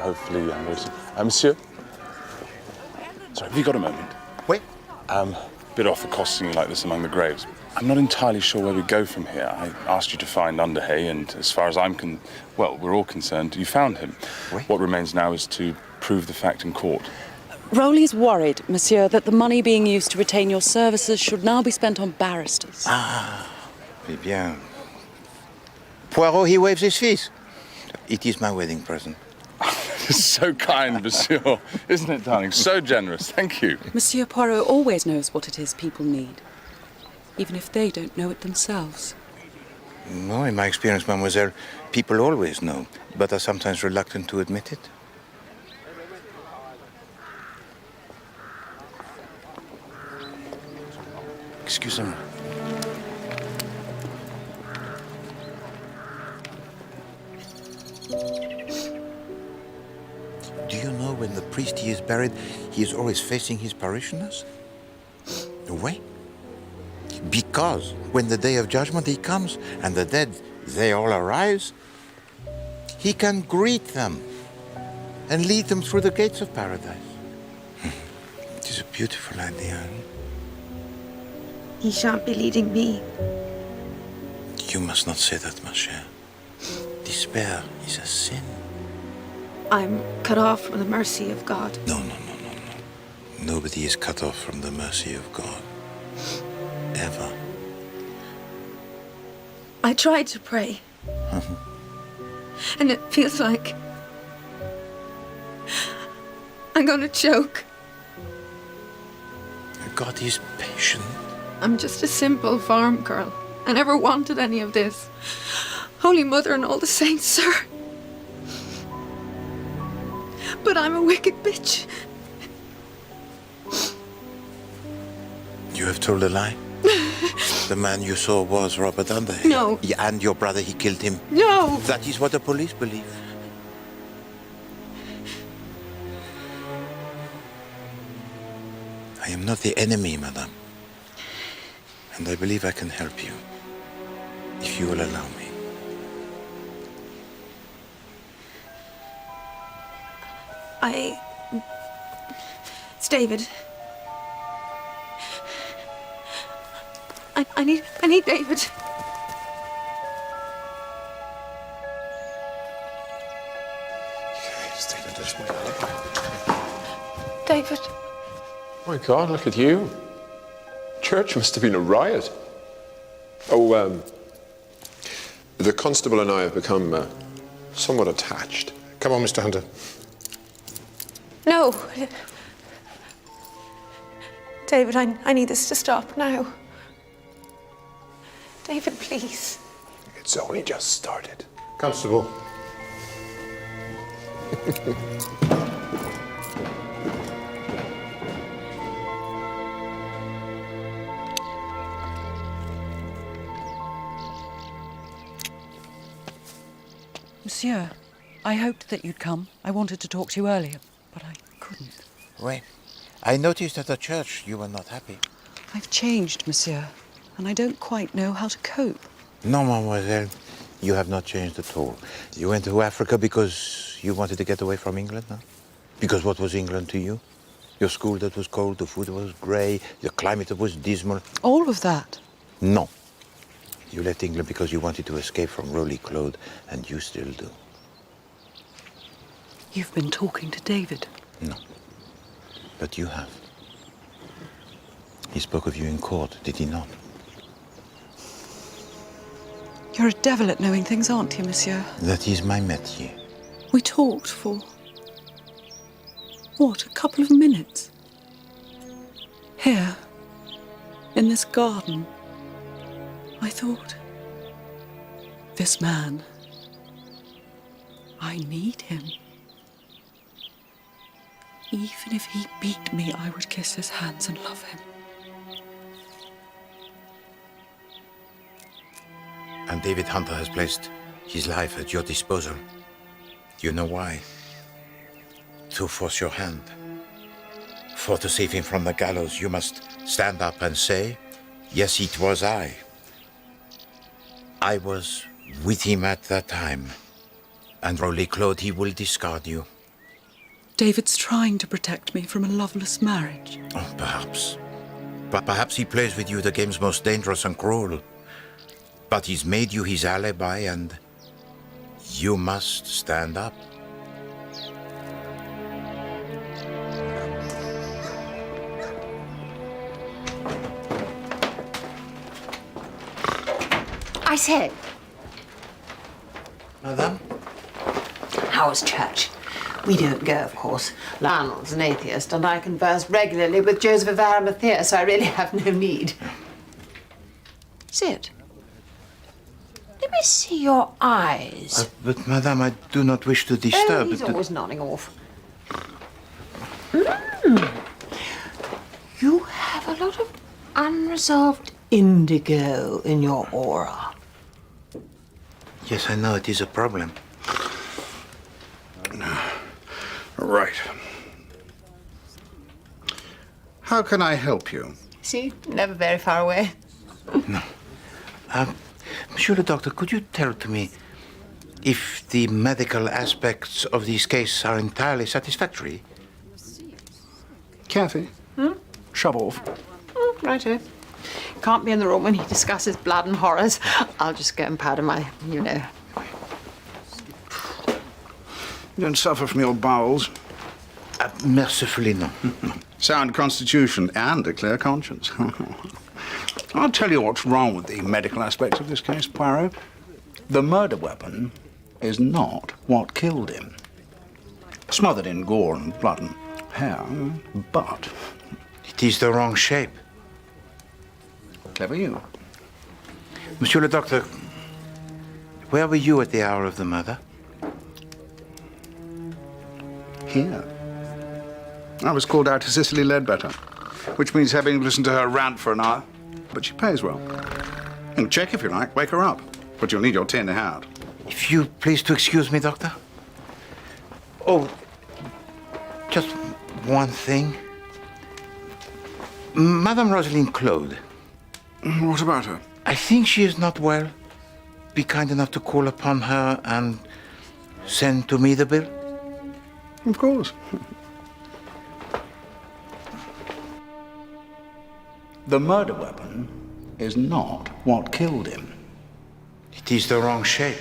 Hopefully, very soon. Monsieur? Sorry, have you got a moment? Wait. Bit off accosting you like this among the graves. I'm not entirely sure where we go from here. I asked you to find Underhay, and as far as we're all concerned, you found him. Oui. What remains now is to prove the fact in court. Rowley's worried, monsieur, that the money being used to retain your services should now be spent on barristers. Eh bien. Poirot, he waves his fees. It is my wedding present. So kind, monsieur. Isn't it, darling? So generous. Thank you. Monsieur Poirot always knows what it is people need, even if they don't know it themselves. No, in my experience, mademoiselle, people always know, but are sometimes reluctant to admit it. Excusez-moi. Do you know when the priest he is buried, he is always facing his parishioners? Why? Because when the day of judgment he comes and the dead, they all arise, he can greet them and lead them through the gates of paradise. It is a beautiful idea. He shan't be leading me. You must not say that, ma chère. Despair is a sin. I'm cut off from the mercy of God. No. Nobody is cut off from the mercy of God. Ever. I tried to pray. And it feels like I'm gonna choke. God is patient. I'm just a simple farm girl. I never wanted any of this. Holy Mother and all the saints, sir. But I'm a wicked bitch. You have told a lie. The man you saw was Robert Underhay. No. And your brother, he killed him. No. That is what the police believe. I am not the enemy, madame. And I believe I can help you, if you will allow me. It's David. I need David. David. My God, look at you. Church must have been a riot. Oh, the constable and I have become somewhat attached. Come on, Mr. Hunter. No. David, I need this to stop now. David, please. It's only just started. Constable, Monsieur, I hoped that you'd come. I wanted to talk to you earlier, but I couldn't. Wait. I noticed at the church you were not happy. I've changed, Monsieur, and I don't quite know how to cope. No, mademoiselle, you have not changed at all. You went to Africa because you wanted to get away from England, no? Because what was England to you? Your school that was cold, the food that was grey, the climate that was dismal. All of that? No. You left England because you wanted to escape from Roly Claude, and you still do. You've been talking to David? No. But you have. He spoke of you in court, did he not? You're a devil at knowing things, aren't you, Monsieur? That is my métier. We talked for... what, a couple of minutes? Here, in this garden. I thought, this man, I need him. Even if he beat me, I would kiss his hands and love him. And David Hunter has placed his life at your disposal. You know why? To force your hand. For to save him from the gallows, you must stand up and say, yes, it was I. I was with him at that time. And Roly Claude, he will discard you. David's trying to protect me from a loveless marriage. Oh, perhaps. But perhaps he plays with you the game's most dangerous and cruel. But he's made you his alibi, and you must stand up. I say. Madame? How's church? We don't go, of course. Lionel's an atheist, and I converse regularly with Joseph of Arimathea, so I really have no need. Sit. Let me see your eyes. But, Madame, I do not wish to disturb. Oh, he's always nodding off. You have a lot of unresolved indigo in your aura. Yes, I know it is a problem. Right. How can I help you? See, never very far away. No. Monsieur le Doctor, could you tell to me if the medical aspects of this case are entirely satisfactory? Kathy? Shove off. Oh, righto. Can't be in the room when he discusses blood and horrors. I'll just go and powder my, you know. You don't suffer from your bowels? Mercifully, no. Sound constitution and a clear conscience. I'll tell you what's wrong with the medical aspects of this case, Poirot. The murder weapon is not what killed him. Smothered in gore and blood and hair, but... It is the wrong shape. Clever you. Monsieur le Doctor, where were you at the hour of the murder? Here. I was called out to Cicely Ledbetter, which means having listened to her rant for an hour. But she pays well. And check if you like, wake her up. But you'll need your tin out. If you please to excuse me, Doctor. Oh, just one thing. Madame Rosaline Claude. What about her? I think she is not well. Be kind enough to call upon her and send to me the bill. Of course. The murder weapon is not what killed him. It is the wrong shape.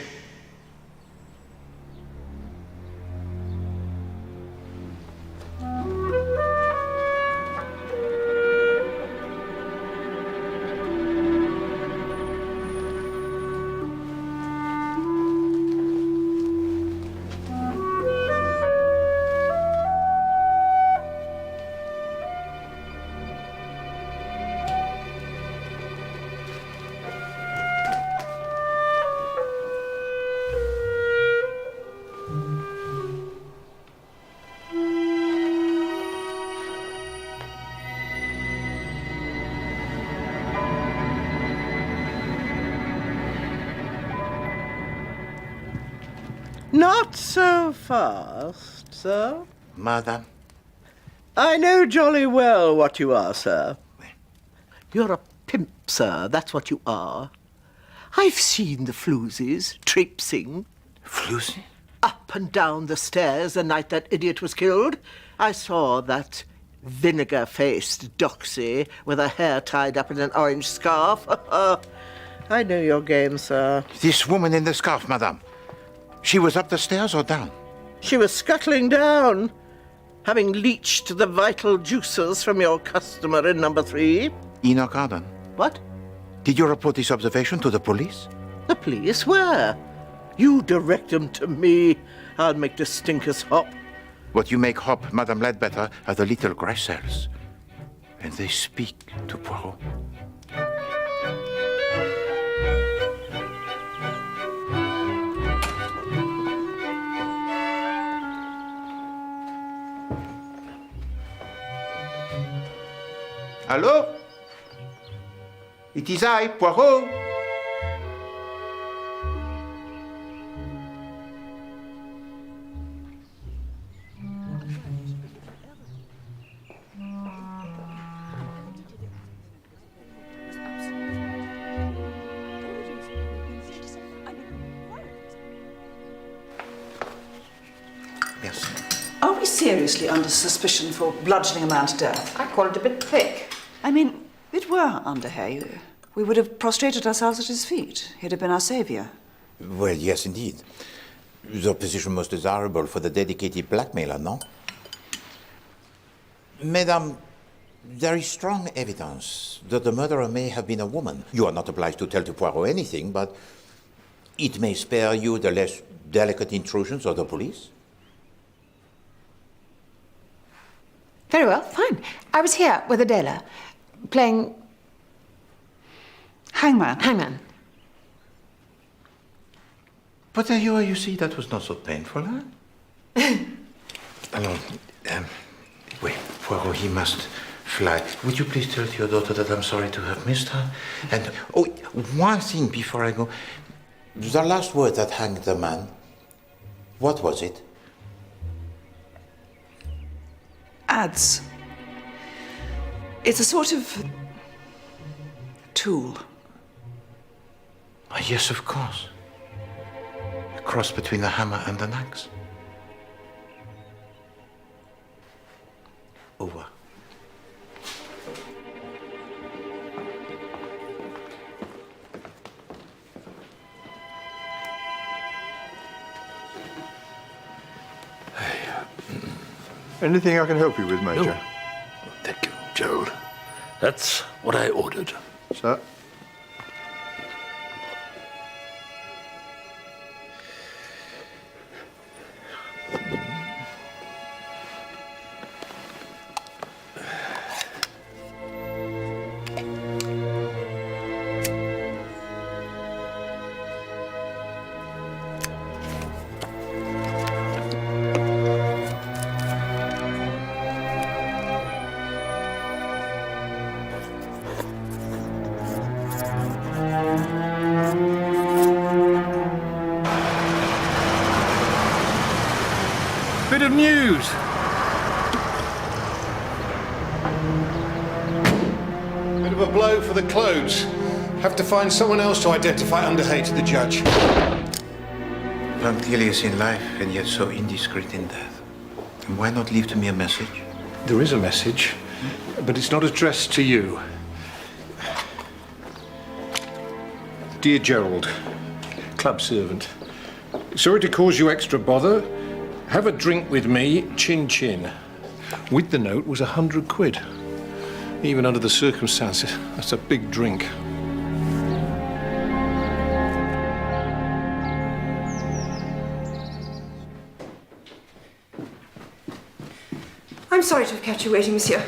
Not so fast, sir. Madam. I know jolly well what you are, sir. You're a pimp, sir, that's what you are. I've seen the floozies traipsing. Floozy? Up and down the stairs the night that idiot was killed. I saw that vinegar-faced doxy with her hair tied up in an orange scarf. I know your game, sir. This woman in the scarf, madame. She was up the stairs or down? She was scuttling down, having leached the vital juices from your customer in number 3. In our garden? What? Did you report this observation to the police? The police? Where? You direct them to me. I'll make the stinkers hop. What you make hop, Madame Ledbetter, are the little grass cells. And they speak to Poirot. Hello? It is I, Poirot. Yes. Are we seriously under suspicion for bludgeoning a man to death? I call it a bit thick. I mean, it were Underhay. We would have prostrated ourselves at his feet. He'd have been our saviour. Well, yes, indeed. The position most desirable for the dedicated blackmailer, no? Madame, there is strong evidence that the murderer may have been a woman. You are not obliged to tell to Poirot anything, but it may spare you the less delicate intrusions of the police. Very well, fine. I was here with Adela, playing... Hangman. Hangman. But you see, that was not so painful, huh? Alors, wait, Poirot, he must fly. Would you please tell to your daughter that I'm sorry to have missed her? And, oh, one thing before I go. The last word that hanged the man, what was it? Ads. It's a sort of tool. Oh, yes, of course. A cross between a hammer and an axe. Over. Anything I can help you with, Major? No. Thank you, Gerald. That's what I ordered. Sir? Bit of news. Bit of a blow for the clothes. Have to find someone else to identify Underhay to the judge. Punctilious in life and yet so indiscreet in death. And why not leave to me a message? There is a message, but it's not addressed to you. Dear Gerald, club servant, sorry to cause you extra bother. Have a drink with me, chin-chin. With the note was 100 quid. Even under the circumstances, that's a big drink. I'm sorry to have kept you waiting, monsieur.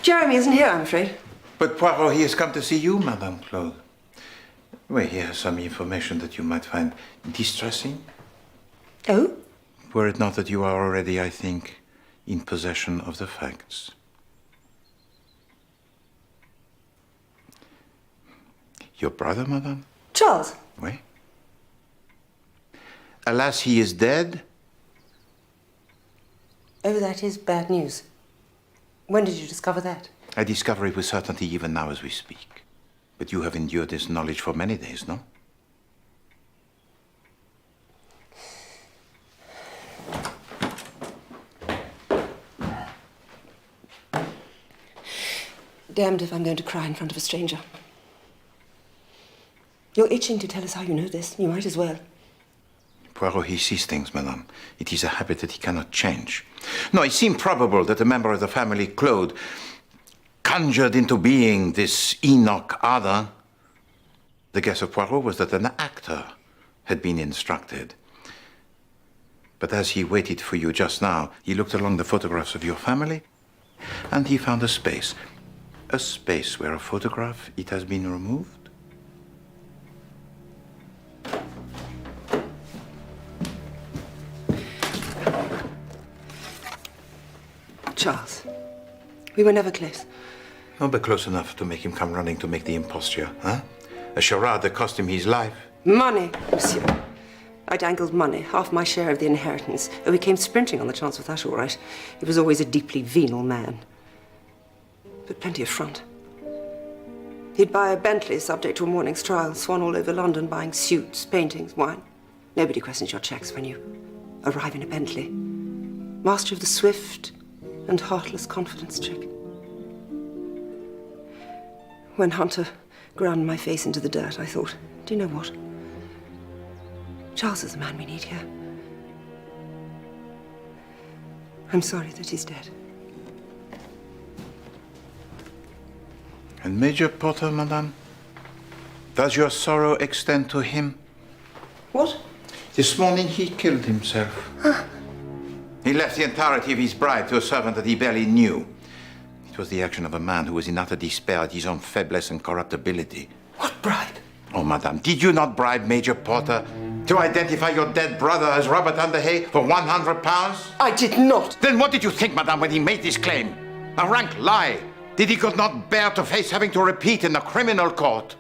Jeremy isn't here, I'm afraid. But Poirot, he has come to see you, Madame Claude. Well, he has some information that you might find distressing. Oh? Were it not that you are already, I think, in possession of the facts. Your brother, Madame? Charles. Oui. alas, he is dead? Oh, that is bad news. When did you discover that? I discover it with certainty even now as we speak. But you have endured this knowledge for many days, no? Damned if I'm going to cry in front of a stranger. You're itching to tell us how you know this. You might as well. Poirot, he sees things, madame. It is a habit that he cannot change. No, it seemed probable that a member of the family, Claude, conjured into being this Enoch other. The guess of Poirot was that an actor had been instructed. But as he waited for you just now, he looked along the photographs of your family, and he found a space. A space where a photograph, it has been removed. Charles, we were never close. Not but close enough to make him come running to make the imposture, huh? A charade that cost him his life. Money, monsieur. I dangled money, half my share of the inheritance. Oh, he came sprinting on the chance of that, all right. He was always a deeply venal man. But plenty of front. He'd buy a Bentley subject to a morning's trial, swan all over London, buying suits, paintings, wine. Nobody questions your checks when you arrive in a Bentley. Master of the swift and heartless confidence trick. When Hunter ground my face into the dirt, I thought, do you know what? Charles is the man we need here. I'm sorry that he's dead. And Major Potter, madame? Does your sorrow extend to him? What? This morning he killed himself. He left the entirety of his bribe to a servant that he barely knew. It was the action of a man who was in utter despair at his own faiblesse and corruptibility. What bribe? Oh, madame, did you not bribe Major Potter to identify your dead brother as Robert Underhay for £100? I did not. Then what did you think, madame, when he made this claim? A rank lie that he could not bear to face having to repeat in the criminal court.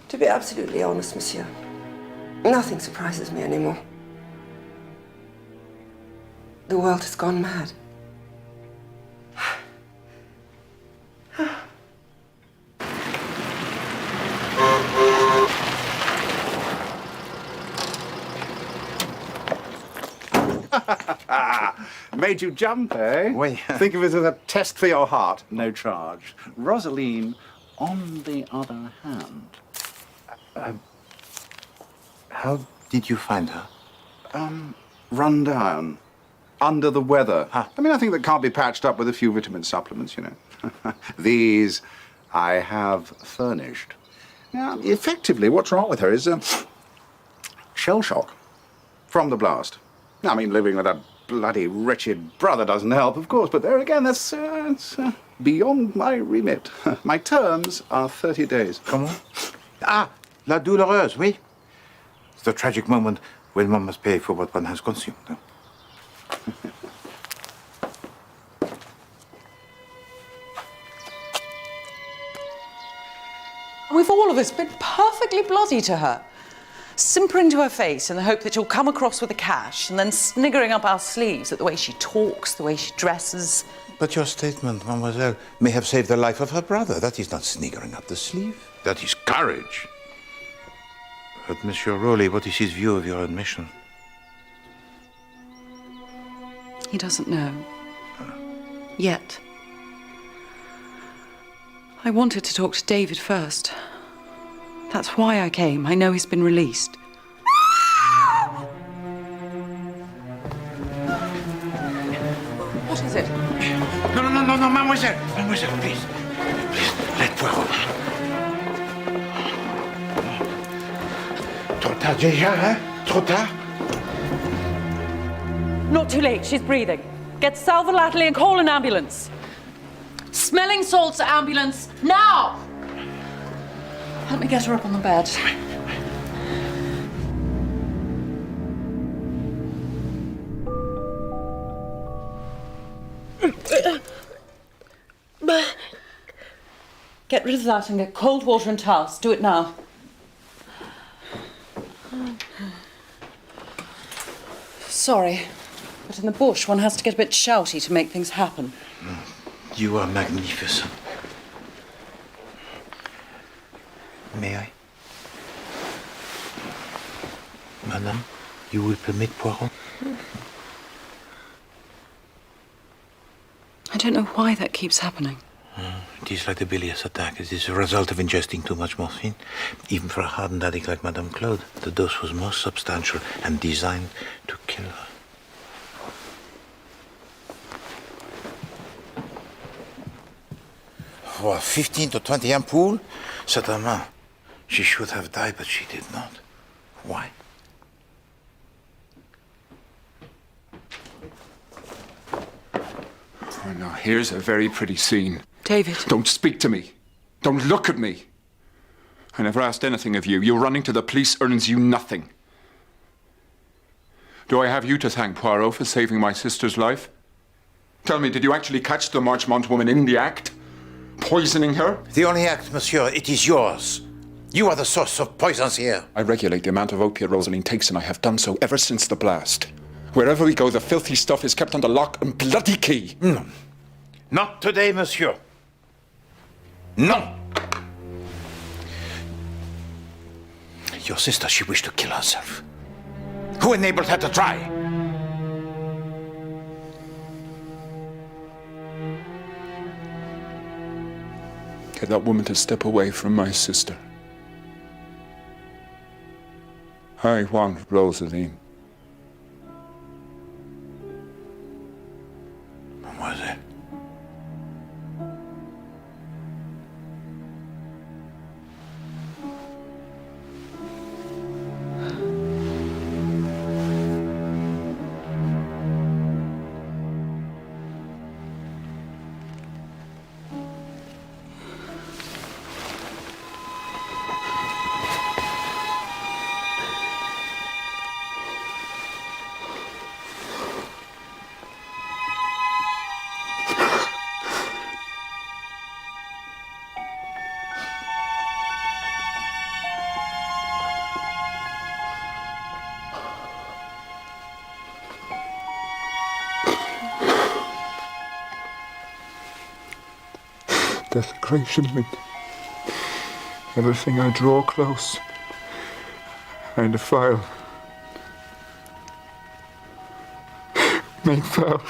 To be absolutely honest, monsieur, nothing surprises me anymore. The world has gone mad. Made you jump, eh? Oui. Think of it as a test for your heart, no charge. Rosaline, on the other hand... How did you find her? Run down. Under the weather. I mean, I think that can't be patched up with a few vitamin supplements, you know. These I have furnished. Now, effectively, what's wrong with her is shell shock from the blast. I mean, living with a bloody wretched brother doesn't help, of course, but there again, that's beyond my remit. My terms are 30 days. Comment? Ah, la douloureuse, oui. It's the tragic moment when one must pay for what one has consumed. Huh? We've all of us been perfectly bloody to her. Simpering to her face in the hope that she'll come across with the cash and then sniggering up our sleeves at the way she talks, the way she dresses. But your statement, mademoiselle, may have saved the life of her brother. That is not sniggering up the sleeve. That is courage. But, Monsieur Rowley, what is his view of your admission? He doesn't know. Yet. I wanted to talk to David first. That's why I came. I know he's been released. What is it? No, mademoiselle. Mademoiselle, please. Please, let Poirot. Trop tard déjà, hein? Trop tard? Not too late. She's breathing. Get Salva Latterly and call an ambulance. Smelling salts ambulance, now! Help me get her up on the bed. Get rid of that and get cold water and towels. Do it now. Sorry, but in the bush one has to get a bit shouty to make things happen. You are magnificent. May I? Madame, you will permit Poirot? I don't know why that keeps happening. It is like the bilious attack. It is a result of ingesting too much morphine. Even for a hardened addict like Madame Claude, the dose was most substantial and designed to kill her. For 15 to 20 ampoules? Certainement. She should have died, but she did not. Why? Oh, now, here's a very pretty scene. David. Don't speak to me. Don't look at me. I never asked anything of you. Your running to the police earns you nothing. Do I have you to thank, Poirot, for saving my sister's life? Tell me, did you actually catch the Marchmont woman in the act? Poisoning her? The only act, monsieur, it is yours. You are the source of poisons here. I regulate the amount of opiate Rosaline takes, and I have done so ever since the blast. Wherever we go, the filthy stuff is kept under lock and bloody key. No. Not today, monsieur. No. Your sister, she wished to kill herself. Who enabled her to try? Get that woman to step away from my sister. I want Rosaline. Mademoiselle. Desecration and everything I draw close and defile. Make foul.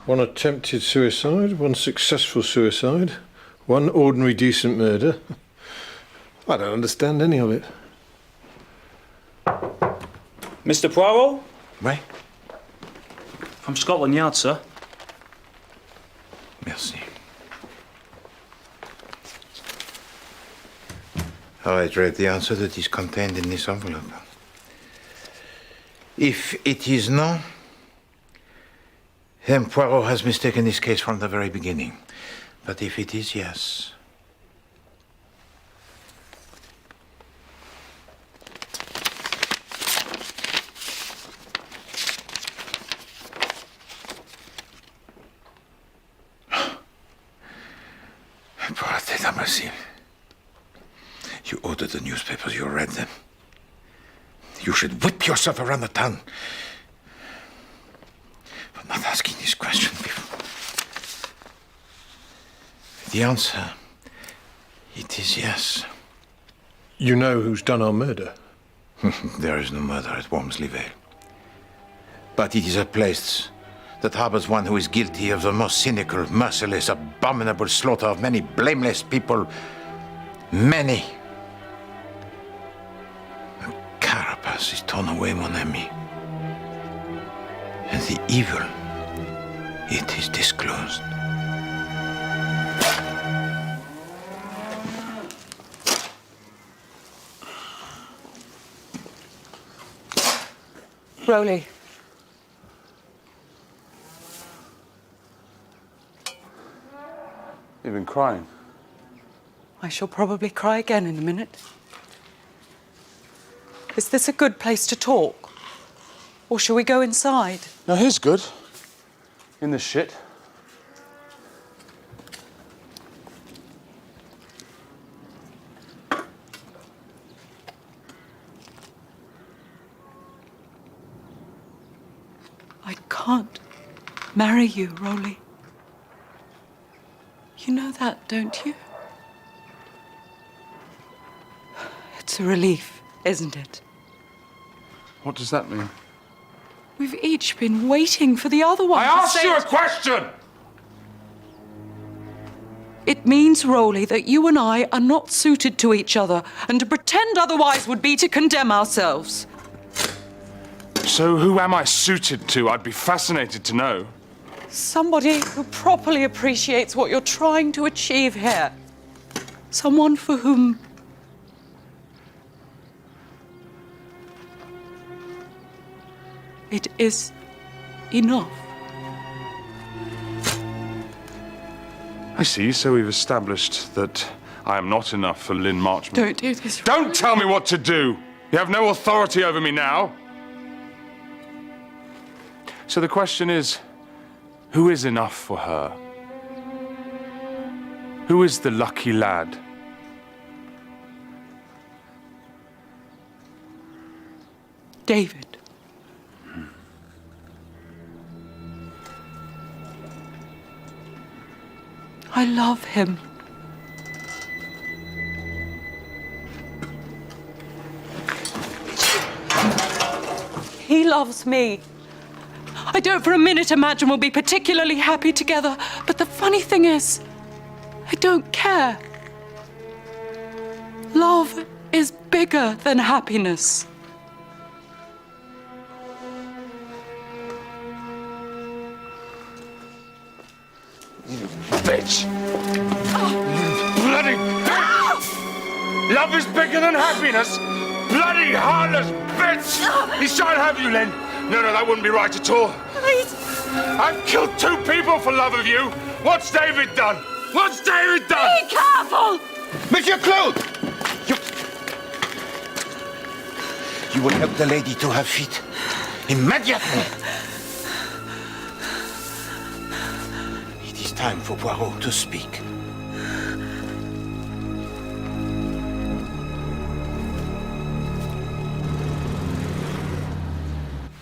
One attempted suicide, one successful suicide, one ordinary decent murder. I don't understand any of it. Mr. Poirot? Oui? From Scotland Yard, sir. Merci. All right, read the answer that is contained in this envelope. If it is no, then Poirot has mistaken this case from the very beginning. But if it is yes, Poor Tête Imbécile. You ordered the newspapers, you read them. You should whip yourself around the town for not asking this question before. The answer, it is yes. You know who's done our murder? There is no murder at Wormsley Vale. But it is a place that harbors one who is guilty of the most cynical, merciless, abominable slaughter of many blameless people. Many. The carapace is torn away, mon ami. And the evil it is disclosed. Rowley. You've been crying. I shall probably cry again in a minute. Is this a good place to talk? Or shall we go inside? No, here's good. In the shit. I can't marry you, Rowley. You know that, don't you? It's a relief, isn't it? What does that mean? We've each been waiting for the other one I to asked say you a it. question! It means, Rowley, that you and I are not suited to each other, and to pretend otherwise would be to condemn ourselves. So who am I suited to? I'd be fascinated to know. Somebody who properly appreciates what you're trying to achieve here. Someone for whom it is enough. I see, so we've established that I am not enough for Lynn Marchman. Don't do this. Don't tell me what to do! You have no authority over me now. So the question is, who is enough for her? Who is the lucky lad? David. I love him. He loves me. I don't for a minute imagine we'll be particularly happy together, but the funny thing is, I don't care. Love is bigger than happiness. Bitch! Bloody... Love is bigger than happiness! Bloody heartless bitch! He's trying to have you, Len. No, that wouldn't be right at all. Please. I've killed 2 people for love of you. What's David done? What's David done? Be careful! Monsieur Claude! You will help the lady to her feet. Immediately! It is time for Poirot to speak.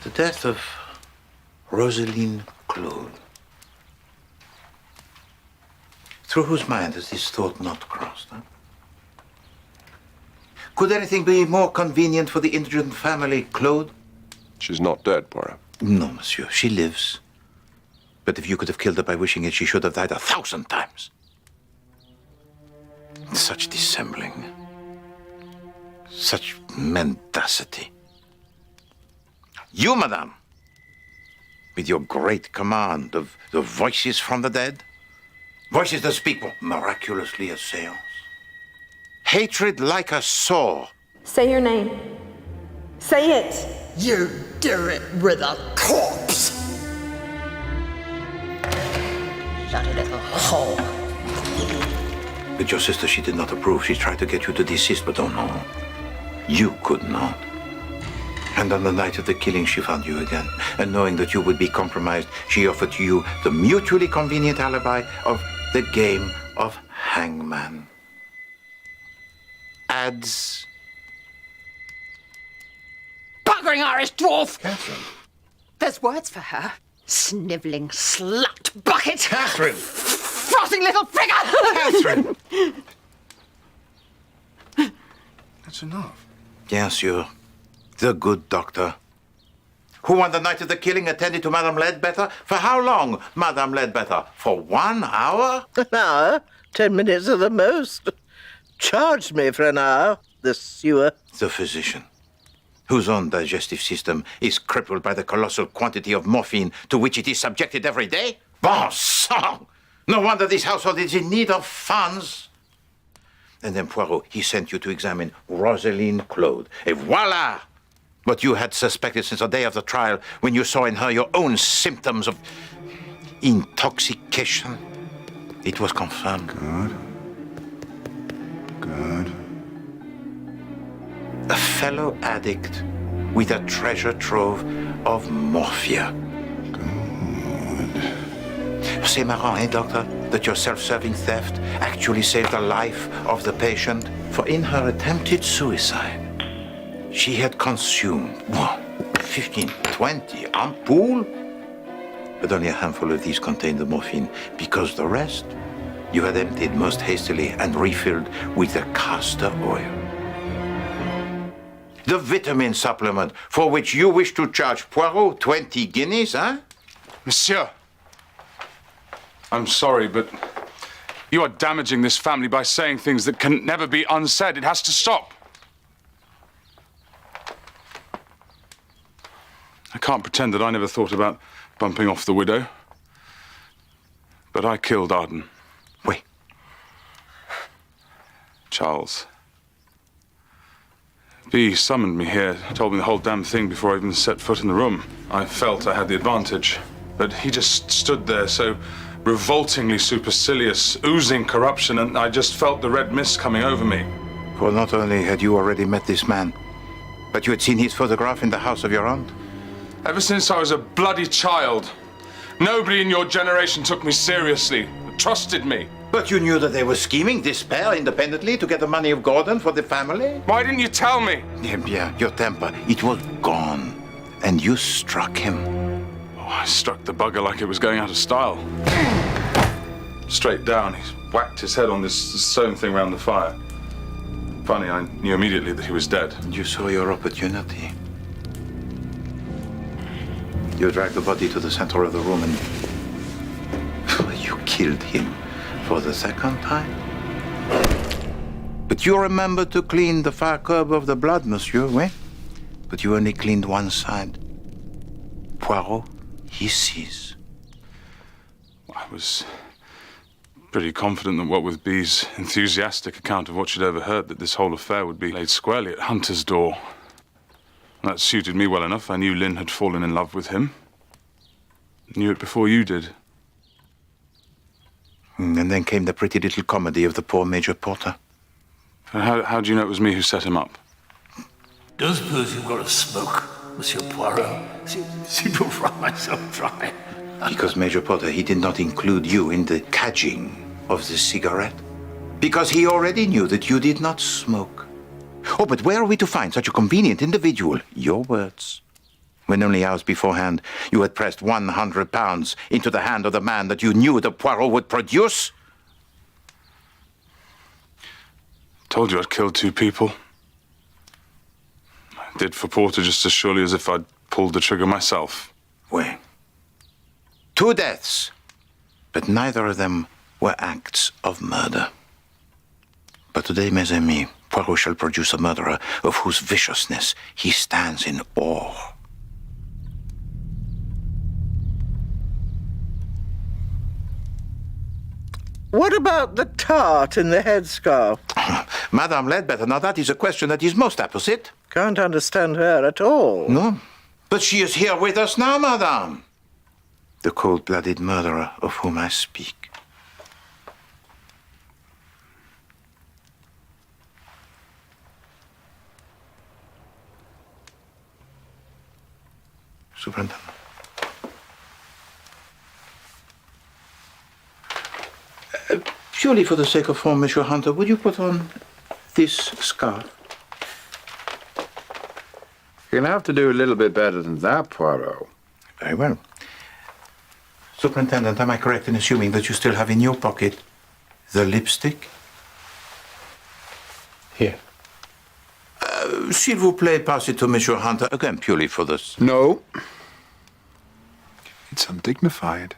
The death of Rosaline Claude. Through whose mind has this thought not crossed? Huh? Could anything be more convenient for the indigent family, Claude? She's not dead, Poirot. No, monsieur. She lives. But if you could have killed her by wishing it, she should have died 1,000 times. Such dissembling. Such mendacity. You, madame, with your great command of the voices from the dead, voices that speak miraculously as seance, hatred like a saw. Say your name. Say it. You do it with a corpse. Bloody little whore. But your sister, she did not approve. She tried to get you to desist, but oh no, you could not. And on the night of the killing, she found you again. And knowing that you would be compromised, she offered to you the mutually convenient alibi of the game of hangman. Adds. Buggering Irish dwarf! Catherine. There's words for her. Snivelling slut bucket! Catherine! Frothing little figure! Catherine! That's enough. Bien sûr. The good doctor. Who on the night of the killing attended to Madame Ledbetter? For how long, Madame Ledbetter? For 1 hour? An hour? 10 minutes at the most. Charged me for an hour, the sewer. The physician, whose own digestive system is crippled by the colossal quantity of morphine to which it is subjected every day? Bon sang! No wonder this household is in need of funds. And then Poirot, he sent you to examine Rosaline Claude. Et voila! What you had suspected since the day of the trial, when you saw in her your own symptoms of intoxication. It was confirmed. Good. Good. A fellow addict with a treasure trove of morphia. C'est marrant, eh, Doctor, that your self-serving theft actually saved the life of the patient. For in her attempted suicide, she had consumed 15, 20 ampoules. But only a handful of these contained the morphine, because the rest you had emptied most hastily and refilled with the castor oil. The vitamin supplement for which you wish to charge Poirot 20 guineas, huh? Monsieur, I'm sorry, but you are damaging this family by saying things that can never be unsaid. It has to stop. I can't pretend that I never thought about bumping off the widow. But I killed Arden. Oui. Charles. B summoned me here, told me the whole damn thing before I even set foot in the room. I felt I had the advantage, but he just stood there so revoltingly supercilious, oozing corruption, and I just felt the red mist coming over me. For not only had you already met this man, but you had seen his photograph in the house of your aunt? Ever since I was a bloody child, nobody in your generation took me seriously, trusted me. But you knew that they were scheming, this pair, independently, to get the money of Gordon for the family? Why didn't you tell me? Eh bien, your temper, it was gone. And you struck him. Oh, I struck the bugger like it was going out of style. Straight down, he whacked his head on this stone thing round the fire. Funny, I knew immediately that he was dead. And you saw your opportunity. You dragged the body to the center of the room and you killed him for the second time. But you remembered to clean the far curb of the blood, monsieur, oui? But you only cleaned one side. Poirot, he sees. I was pretty confident that what with B's enthusiastic account of what she'd overheard, that this whole affair would be laid squarely at Hunter's door. That suited me well enough. I knew Lynn had fallen in love with him. Knew it before you did. And then came the pretty little comedy of the poor Major Porter. And how do you know it was me who set him up? Don't suppose you've got a smoke, Monsieur Poirot? Seem to have run myself dry. Because Major Porter, he did not include you in the cadging of the cigarette. Because he already knew that you did not smoke. Oh, but where are we to find such a convenient individual? Your words. When only hours beforehand you had pressed 100 pounds into the hand of the man that you knew the Poirot would produce? Told you I'd killed 2 people. I did for Porter just as surely as if I'd pulled the trigger myself. Oui. 2 deaths. But neither of them were acts of murder. But today, mes amis, Poirot shall produce a murderer of whose viciousness he stands in awe. What about the tart in the headscarf? Madame Ledbetter, now that is a question that is most apposite. Can't understand her at all. No, but she is here with us now, madame. The cold-blooded murderer of whom I speak. Superintendent. Purely for the sake of form, Monsieur Hunter, would you put on this scarf? You're gonna have to do a little bit better than that, Poirot. Very well. Superintendent, am I correct in assuming that you still have in your pocket the lipstick? Here. S'il vous plaît, pass it to Monsieur Hunter, again purely for this. No. It's undignified.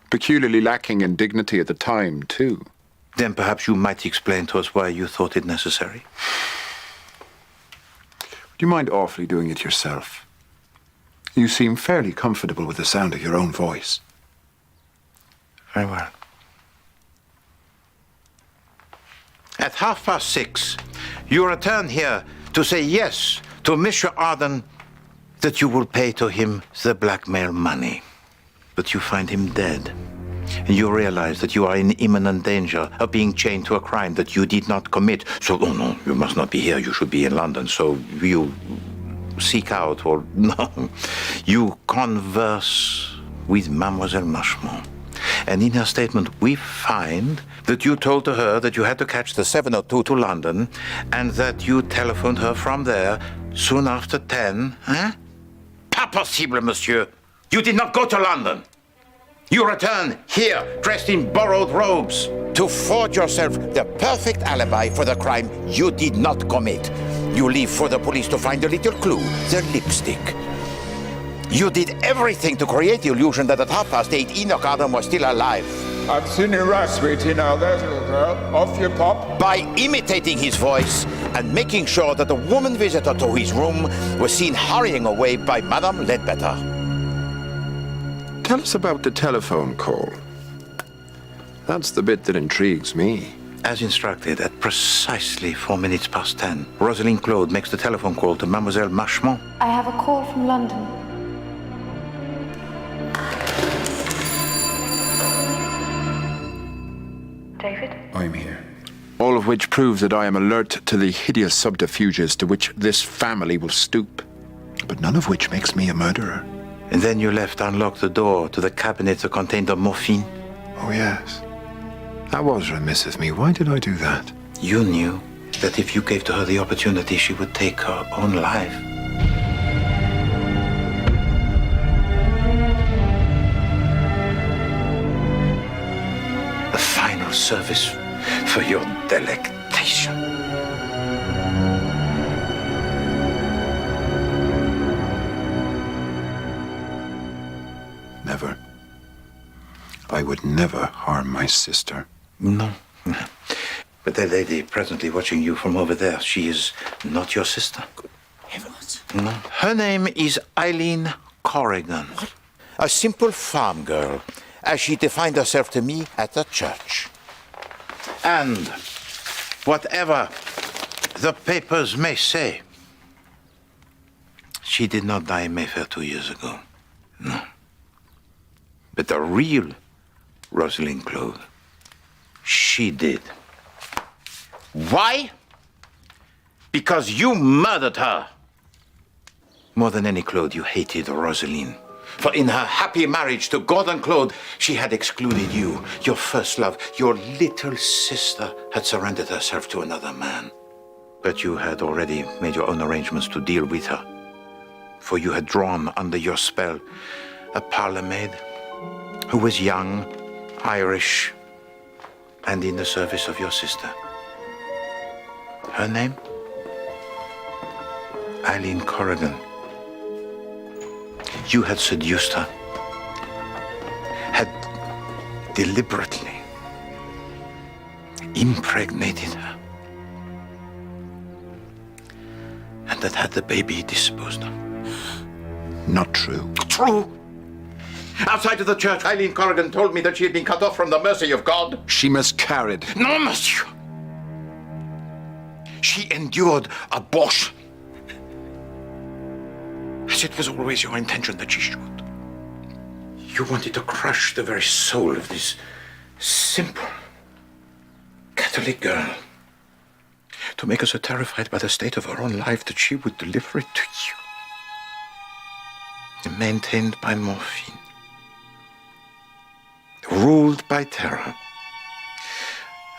Peculiarly lacking in dignity at the time, too. Then perhaps you might explain to us why you thought it necessary. Would you mind awfully doing it yourself? You seem fairly comfortable with the sound of your own voice. Very well. At 6:30, you return here to say yes to Monsieur Arden that you will pay to him the blackmail money. But you find him dead. And you realize that you are in imminent danger of being chained to a crime that you did not commit. So, oh no, you must not be here. You should be in London. So you seek out, or no, you converse with Mademoiselle Marchemont. And in her statement, we find that you told to her that you had to catch the 702 to London and that you telephoned her from there soon after 10. Hein? Pas possible, monsieur. You did not go to London. You return here, dressed in borrowed robes, To forge yourself the perfect alibi for the crime you did not commit. You leave for the police to find a little clue, the lipstick. You did everything to create the illusion that at 8:30 Enoch Arden was still alive. I've seen you right, sweetie. Now there's a little girl. Off you pop. By imitating his voice and making sure that the woman visitor to his room was seen hurrying away by Madame Ledbetter. Tell us about the telephone call. That's the bit that intrigues me. As instructed, at precisely 10:04, Rosalind Claude makes the telephone call to Mademoiselle Marchemont. I have a call from London. David? I'm here. All of which proves that I am alert to the hideous subterfuges to which this family will stoop. But none of which makes me a murderer. And then you left unlocked the door to the cabinet that contained the morphine. Oh, yes. That was remiss of me. Why did I do that? You knew that if you gave to her the opportunity, she would take her own life. A final service for your delectation. Never. I would never harm my sister. No. But that lady presently watching you from over there, she is not your sister. Good heavens. No. Her name is Eileen Corrigan. What? A simple farm girl, as she defined herself to me at the church. And whatever the papers may say, she did not die in Mayfair 2 years ago. No. But the real Rosalind Claude, she did. Why? Because you murdered her. More than any Claude, you hated Rosalind. For in her happy marriage to Gordon Claude, she had excluded you, your first love. Your little sister had surrendered herself to another man. But you had already made your own arrangements to deal with her. For you had drawn under your spell a parlour maid who was young, Irish, and in the service of your sister. Her name? Eileen Corrigan. You had seduced her, had deliberately impregnated her, and that had the baby disposed of. Not true. True. Outside of the church, Eileen Corrigan told me that she had been cut off from the mercy of God. She miscarried. No, monsieur. She endured abortion. As it was always your intention that she should. You wanted to crush the very soul of this simple Catholic girl. To make her so terrified by the state of her own life that she would deliver it to you. Maintained by morphine. Ruled by terror.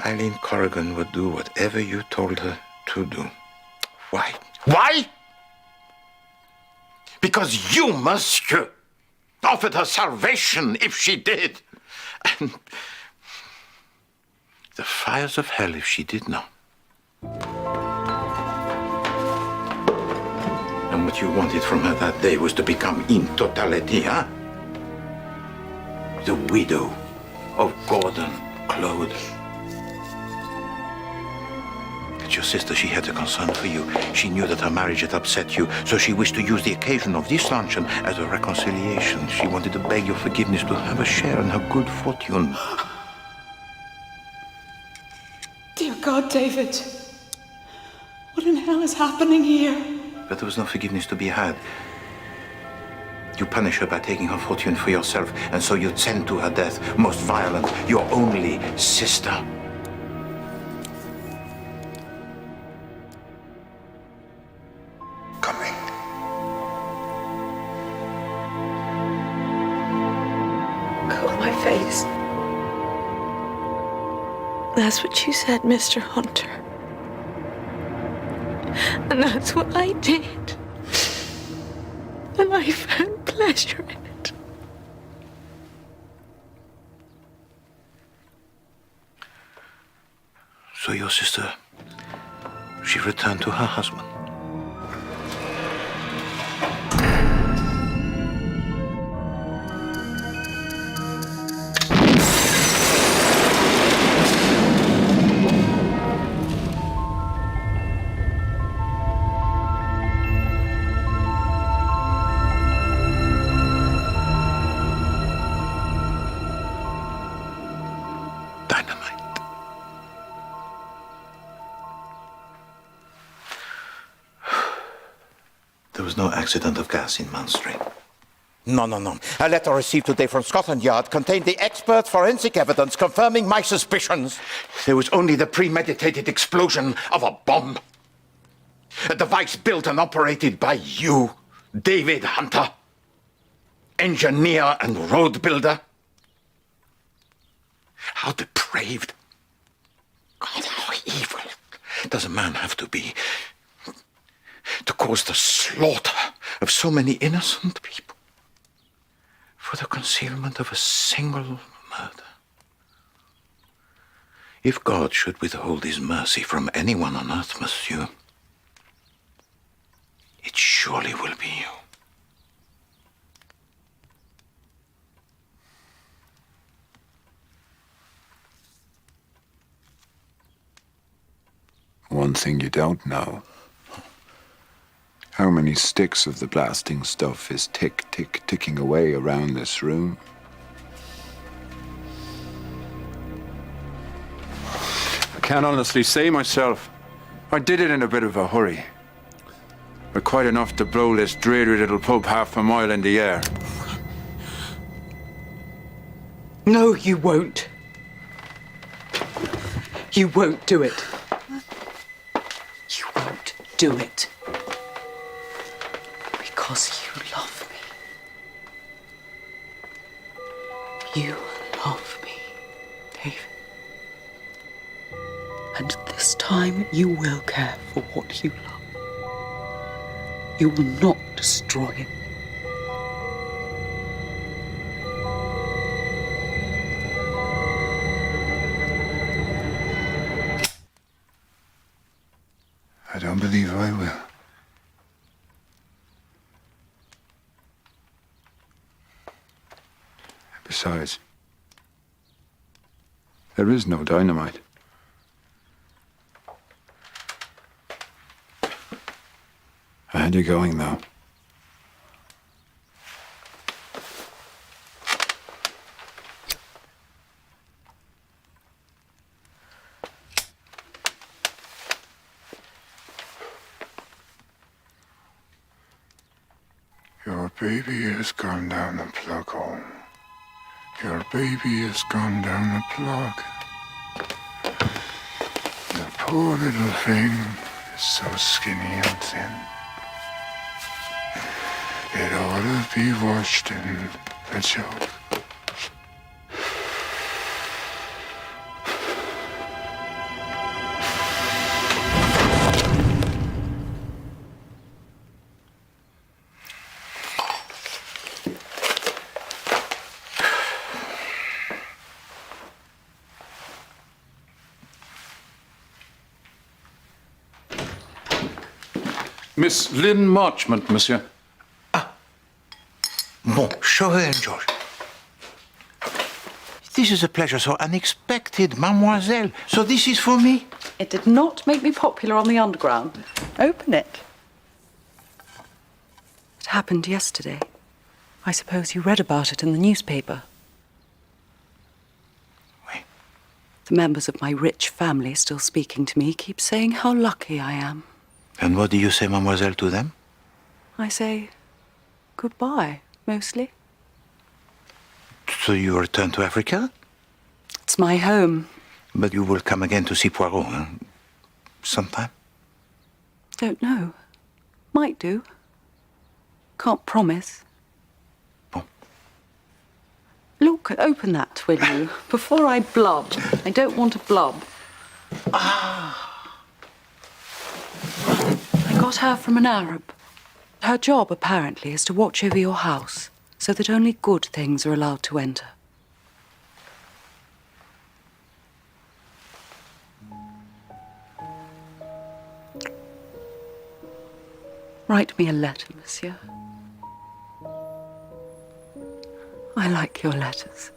Eileen Corrigan would do whatever you told her to do. Why? Why? Because you, monsieur, offered her salvation if she did. And the fires of hell if she did not. And what you wanted from her that day was to become in totality, huh? The widow of Gordon Claude. But But your sister, she had a concern for you. She knew that her marriage had upset you, so she wished to use the occasion of this luncheon as a reconciliation. She wanted to beg your forgiveness, to have a share in her good fortune. Dear God, David. What in hell is happening here? But there was no forgiveness to be had. You punish her by taking her fortune for yourself, and so you'd send to her death, most violent, your only sister. Coming. Cover my face. That's what you said, Mr. Hunter. And that's what I did. And I found pleasure in it. So your sister, she returned to her husband. There was no accident of gas in Mount Street. No. A letter received today from Scotland Yard contained the expert forensic evidence confirming my suspicions. There was only the premeditated explosion of a bomb. A device built and operated by you, David Hunter, engineer and road builder. How depraved. God, how evil does a man have to be to cause the slaughter of so many innocent people for the concealment of a single murder? If God should withhold his mercy from anyone on earth, monsieur, it surely will be you. One thing you don't know. How many sticks of the blasting stuff is ticking away around this room? I can't honestly say myself. I did it in a bit of a hurry. But quite enough to blow this dreary little pub half a mile in the air. No, you won't. You won't do it. You won't do it. Because you love me. You love me, David. And this time you will care for what you love. You will not destroy it. I don't believe I will. Besides, there is no dynamite. I had you going, though. Your baby has gone down the plug hole. Your baby has gone down the plug. The poor little thing is so skinny and thin. It ought to be washed in the jug. Miss Lynn Marchmont, monsieur. Bon, show her in, George. This is a pleasure so unexpected, mademoiselle. So this is for me? It did not make me popular on the underground. Open it. It happened yesterday. I suppose you read about it in the newspaper. Oui. The members of my rich family still speaking to me keep saying how lucky I am. And what do you say, mademoiselle, to them? I say goodbye, mostly. So you return to Africa? It's my home. But you will come again to see Poirot, huh? Sometime? Don't know. Might do. Can't promise. Look, open that, will you? Before I blub. I don't want to blub. I got her from an Arab. Her job, apparently, is to watch over your house so that only good things are allowed to enter. Write me a letter, monsieur. I like your letters.